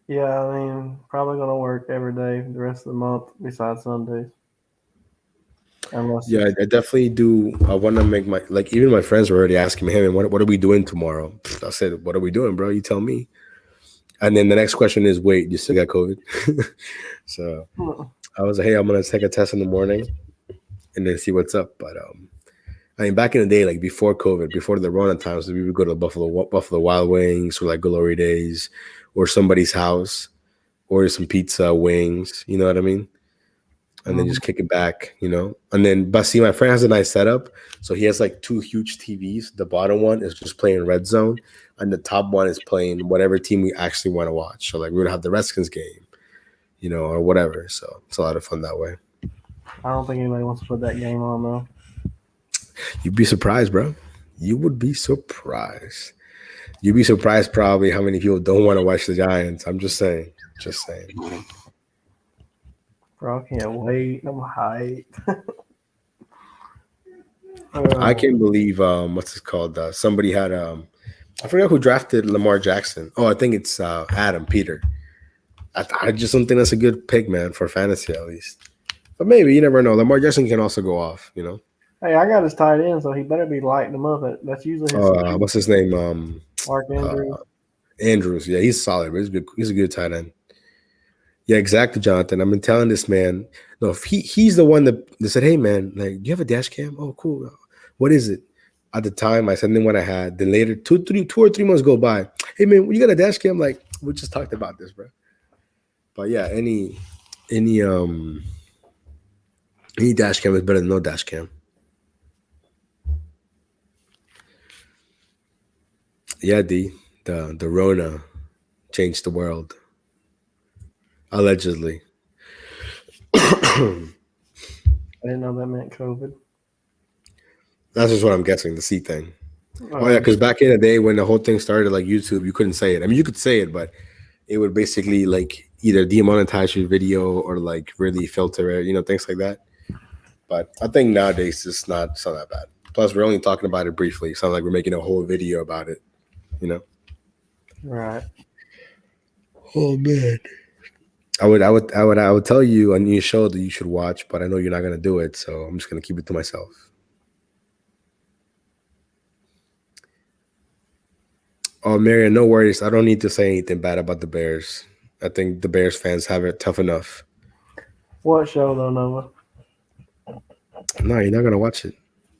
Yeah, I mean, probably gonna work every day the rest of the month besides Sundays, unless Yeah, it's I definitely do. I want to make my like. Even my friends were already asking me, "Hey, man, what are we doing tomorrow?" I said, "What are we doing, bro? You tell me." And then the next question is, "Wait, you still got COVID?" So I was like, "Hey, I'm gonna take a test in the morning and then see what's up." But I mean, back in the day, like before COVID, before the Rona times, we would go to Buffalo Wild Wings or like Glory Days, or somebody's house, order some pizza, wings. You know what I mean? And then just Mhm. kick it back, And then, but see, my friend has a nice setup, so he has like two huge TVs. The bottom one is just playing Red Zone, and the top one is playing whatever team we actually want to watch. So like we would have the Redskins game, or whatever. So it's a lot of fun that way. I don't think anybody wants to put that game on though. You'd be surprised, bro. You would be surprised. You'd be surprised probably how many people don't want to watch the Giants. I'm just saying. Just saying. Bro, I can't wait. I'm hyped. I uh, can't believe what's it called? Somebody had I forgot who drafted Lamar Jackson. Oh, I think it's Adam Peter. I just don't think that's a good pick, man, for fantasy at least. But maybe you never know. Lamar Jackson can also go off. hey, I got his tight end, so he better be lighting them up. That's usually his speed. What's his name? Mark Uh, Andrews. Andrews. Yeah, he's solid. But he's good. He's a good tight end. Yeah, exactly, Jonathan. I've been telling this man. No, if he's the one that said, "Hey, man, like, do you have a dash cam? Oh, cool. What is it?" At the time, I sent him what I had. Then later, 2 or 3 months go by. Hey, man, you got a dash cam? Like, we just talked about this, bro. But yeah, any any dash cam is better than no dash cam. Yeah, the Rona changed the world allegedly. I didn't know that meant COVID. That's just what I'm guessing. The C thing. Oh yeah, Uh, because back in the day when the whole thing started, like YouTube, you couldn't say it. I mean, you could say it, but it would basically like either demonetize your video or like really filter it, things like that. But I think nowadays it's not that bad. Plus, we're only talking about it briefly. It's not like we're making a whole video about it, you know. right. Oh man. I would tell you a new show that you should watch, but I know you're not gonna do it, so I'm just gonna keep it to myself. Oh, Marion, no worries. I don't need to say anything bad about the Bears. I think the Bears fans have it tough enough. What show though, Nova? No, you're not gonna watch it.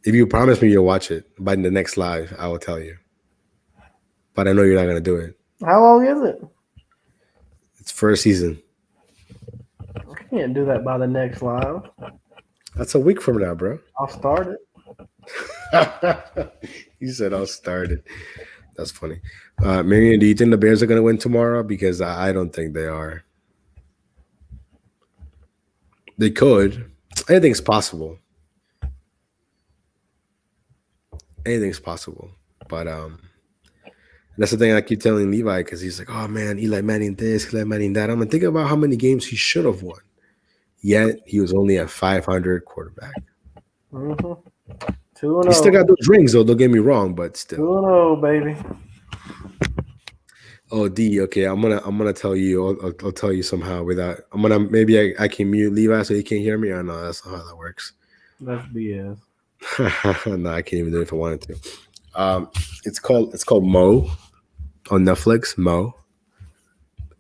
If you promise me you'll watch it by the next live, I will tell you. But I know you're not gonna do it. How long is it? It's first season. I can't do that by the next live. That's a week from now, bro. I'll start it. You said I'll start it. That's funny. Marion, do you think the Bears are gonna win tomorrow? Because I don't think they are. They could. Anything's possible. Anything's possible. But that's the thing I keep telling Levi because he's like, oh man, Eli Manning this, Eli Manning that. I'm like, think about how many games he should have won. Yet he was only a 500 quarterback. Mm-hmm. 2-0. He still got those rings though. Don't get me wrong, but still. 2-0, baby. Oh D, okay. I'm gonna tell you. I'll tell you somehow without. I'm gonna maybe I can mute Levi so he can't hear me. Or no, that's not how that works. That's BS. No, I can't even do it if I wanted to. It's called Mo on Netflix. Mo,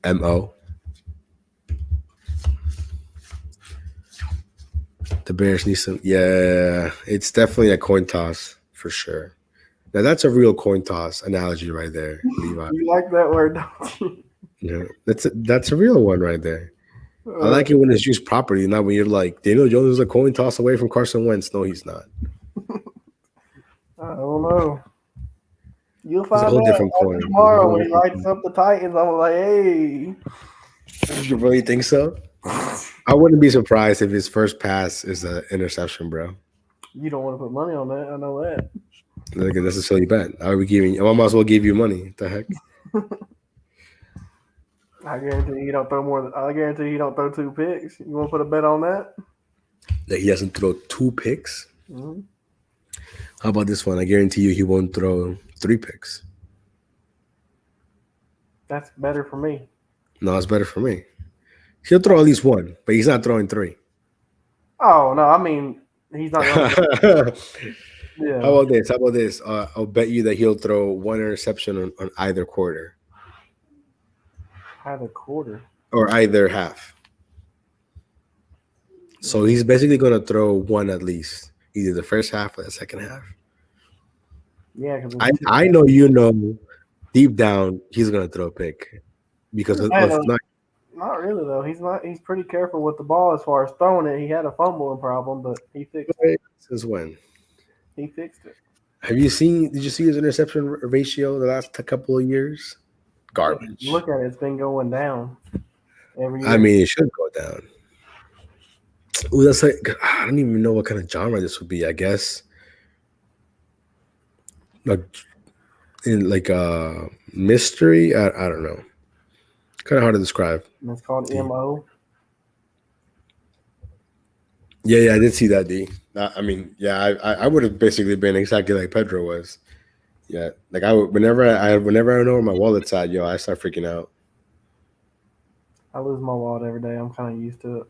Mo. The Bears need some. Yeah, it's definitely a coin toss for sure. Now that's a real coin toss analogy right there, Levi. You like that word, don't you? Yeah, that's a real one right there. I like it when it's used properly, not when you're like Daniel Jones is a coin toss away from Carson Wentz. No, he's not. I don't know. You'll It's a find whole out different after coin. tomorrow when he lights up the Titans. I'm like, hey. You really think so? I wouldn't be surprised if his first pass is an interception, bro. You don't want to put money on that. I know that. Like, that's a silly bet. I would be giving. I might as well give you money. What the heck? I guarantee you don't throw more. I guarantee you don't throw 2 picks. You want to put a bet on that? That he doesn't throw 2 picks. Mm-hmm. How about this one? I guarantee you he won't throw 3 picks. That's better for me. No, it's better for me. He'll throw at least one, but he's not throwing 3. Oh no, I mean he's not going to. Yeah. How about this? How about this? I'll bet you that he'll throw 1 interception on either quarter Have a quarter. or either half. So he's basically going to throw 1 at least, either the first half or the second half. Yeah, because I know deep down he's going to throw a pick because if not, not really though. He's not. He's pretty careful with the ball as far as throwing it. He had a fumbling problem, but he fixed it. Since when? He fixed it. Did you see his interception ratio the last couple of years? Garbage. Look at it; it's been going down every year. I mean, it should go down. Ooh, that's like I don't even know what kind of genre this would be. I guess like in like mystery. I don't know. Kind of hard to describe. And it's called MO. Yeah, I did see that. D. I mean, yeah, I would have basically been exactly like Pedro was. Yeah, like whenever I know where my wallet's at, yo, I start freaking out. I lose my wallet every day. I'm kind of used to it.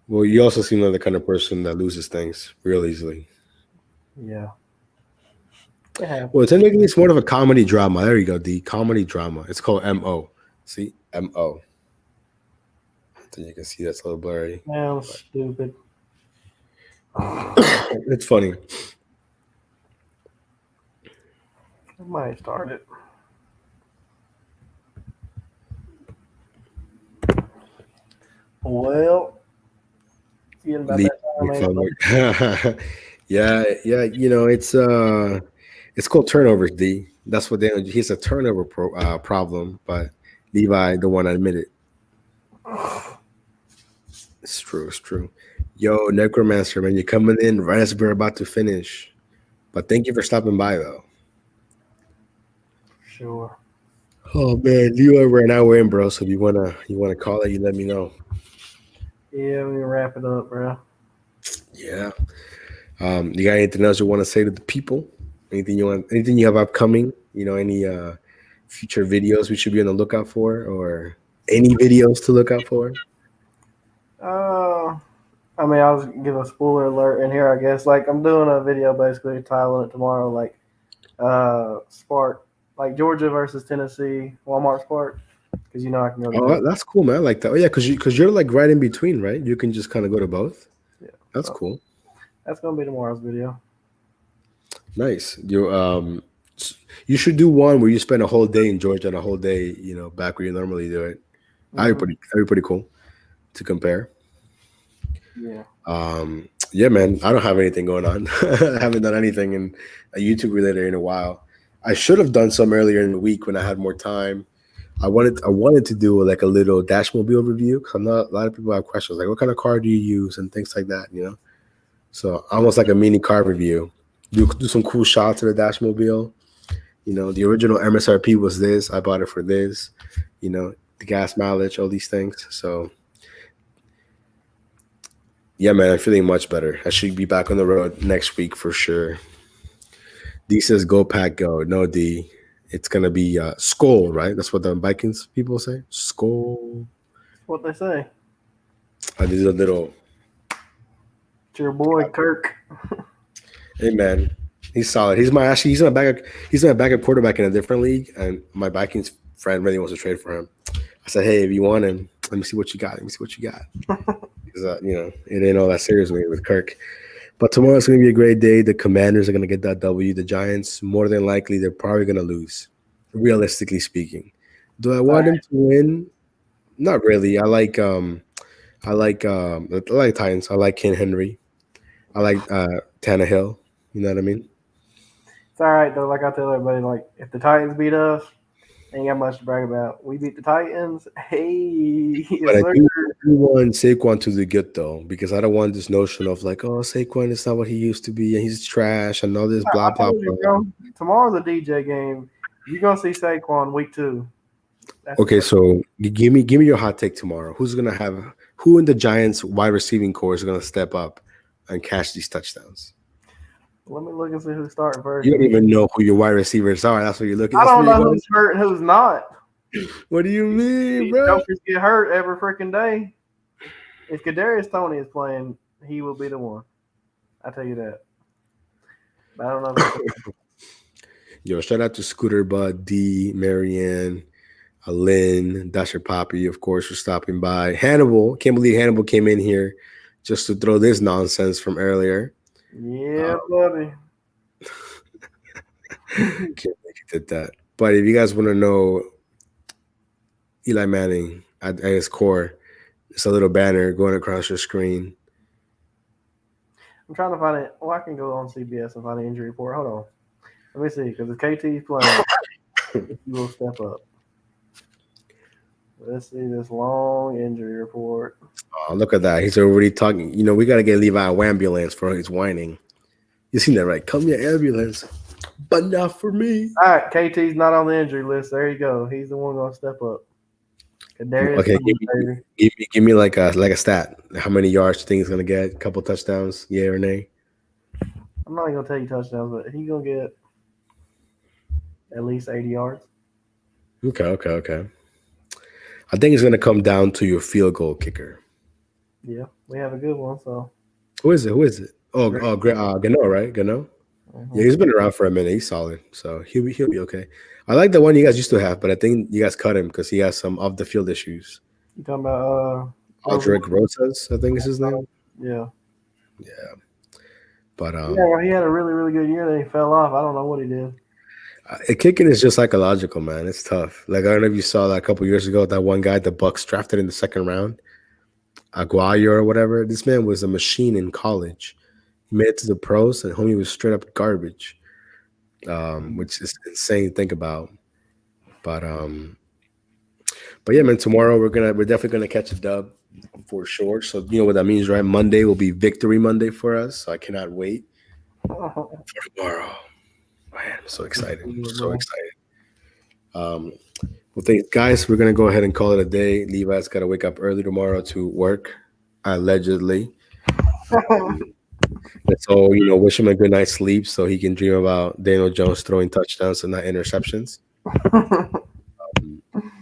Well, you also seem like the kind of person that loses things real easily. Yeah. It happens. Well, technically, it's more of a comedy drama. There you go, D. Comedy drama. It's called MO. See? MO. So you can see that's a little blurry. Sounds stupid. It's funny. I might start it. Well, getting about that time, Yeah. It's called turnovers, D. That's what he's a turnover problem, but Levi don't want to admit it. It's true. Yo, Necromancer, man, you're coming in right as we're about to finish. But thank you for stopping by though. Sure. Oh man, Levi, right now we're in, bro. So if you wanna call it, you let me know. Yeah, we can wrap it up, bro. Yeah. You got anything else you want to say to the people? Anything you have upcoming? Any future videos we should be on the lookout for, or any videos to look out for? I mean, I'll give a spoiler alert in here, I guess. Like, I'm doing a video basically titling it tomorrow, like, Spark, like Georgia versus Tennessee, Walmart Spark. because I can go to Oh, jail. that's cool, man. I like that. Oh, yeah, because you're like right in between, right? You can just kind of go to both. Yeah, That's so cool. that's gonna be tomorrow's video. Nice. You should do one where you spend a whole day in Georgia and a whole day, back where you normally do it. Hmm. That'd be pretty cool to compare. Yeah. Yeah, man. I don't have anything going on. I haven't done anything in a YouTube related in a while. I should have done some earlier in the week when I had more time. I wanted to do like a little Dashmobile review because I know a lot of people have questions like, what kind of car do you use and things like that. So almost like a mini car review. Do some cool shots of the Dashmobile. The original MSRP was this. I bought it for this. The gas mileage, all these things. So yeah, man, I'm feeling much better. I should be back on the road next week for sure. D says go pack go. No D. It's gonna be Skull, right? That's what the Vikings people say. Skull. That's what they say. I did a little. It's your boy Kirk. Hey man, he's solid. He's my backup quarterback in a different league, and my Vikings friend really wants to trade for him. I said, hey, if you want him, let me see what you got. Let me see what you got. Because it ain't all that serious with Kirk. But tomorrow's gonna be a great day. The Commanders are gonna get that W. The Giants, more than likely, they're probably gonna lose. Realistically speaking, do I All want right. them to win? Not really. I like Titans. I like Ken Henry. I like Tannehill. You know what I mean? It's all right though. Like I tell everybody, like if the Titans beat us, ain't got much to brag about. We beat the Titans. Hey, But yes I sir. do want Saquon to do good though, because I don't want this notion of like, oh, Saquon is not what he used to be, and he's trash, and all this blah I blah told you, blah. bro. Tomorrow's a DJ game. You're gonna see Saquon week 2. That's Okay, for so give me your hot take tomorrow. Who in the Giants wide receiving core is gonna step up and catch these touchdowns? let me look and see who's starting first. You don't 'Cause even know who your wide receivers are. That's what you're looking. I That's don't where you're know going. who's hurt and who's not. What do you mean, These bro? jokers get hurt every freaking day. If Kadarius Tony is playing, he will be the one. I tell you that. But I don't know if he's Yo, shout out to Scooter Bud, D, Marianne, Lynn, Dasher Poppy, of course, for stopping by. Hannibal, can't believe Hannibal came in here just to throw this nonsense from earlier. yeah, buddy. Can't believe he did that. But if you guys want to know Eli Manning at his core, it's a little banner going across your screen. I'm trying to find it. Well, I can go on CBS and find the injury report. Hold on. Let me see. Because if KT's playing, he will step up. Let's see this long injury report. Oh, look at that. He's already talking. We got to get Levi a ambulance for his whining. You seen that, right? Come here, ambulance. But not for me. All right, KT's not on the injury list. There you go. He's the one going to step up. Kadarius Okay, Tony, baby. give me like a stat. How many yards do you think he's gonna get? A couple touchdowns, yeah or nay? I'm not even going to tell you touchdowns, but he's going to get at least 80 yards. Okay. I think it's gonna come down to your field goal kicker. Yeah, we have a good one. So, Who is it? Gano, right? Gano. Yeah, mhm. he's been around for a minute. He's solid, so he'll be okay. I like the one you guys used to have, but I think you guys cut him because he has some off the field issues. You talking about Rosen? Aldrich Rosas, I think is his name. Yeah. Yeah, but Yeah, well, he had a really, really good year. Then he fell off. I don't know what he did. kicking is just psychological, man. It's tough. Like I don't know if you saw that a couple years ago. That one guy the Bucks drafted in the second round, Aguayo or whatever. This man was a machine in college. He made it to the pros, and homie was straight up garbage, which is insane to think about. But but yeah, man. Tomorrow we're definitely gonna catch a dub for sure. So you know what that means, right? Monday will be Victory Monday for us. So I cannot wait for tomorrow. Man, I'm so excited. So Bro. excited. Um, well, thanks, guys. We're gonna go ahead and call it a day. Levi's got to wake up early tomorrow to work, allegedly. Let's all wish him a good night's sleep so he can dream about Daniel Jones throwing touchdowns and not interceptions.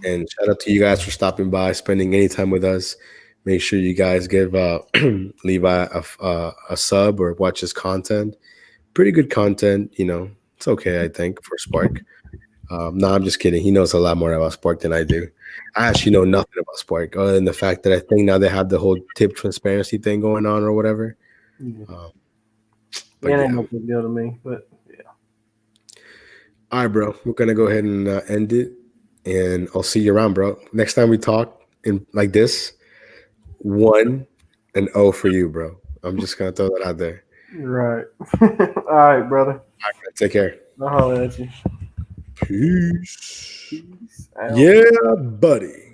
And shout out to you guys for stopping by, spending any time with us. Make sure you guys give Levi a sub or watch his content. Pretty good content. It's okay, I think, for Spark. No, I'm just kidding. He knows a lot more about sport than I do. I actually know nothing about sport other than the fact that I think now they have the whole tip transparency thing going on or whatever. Yeah. Um, It but ain't yeah. no big deal to me, but yeah. All right, bro. We're gonna go ahead and end it, and I'll see you around, bro. Next time we talk in like this, 1-0 for you, bro. I'm just gonna throw that out there. Right. All right, brother. Take care. I'll holler at you. Peace. Peace out. Yeah, buddy.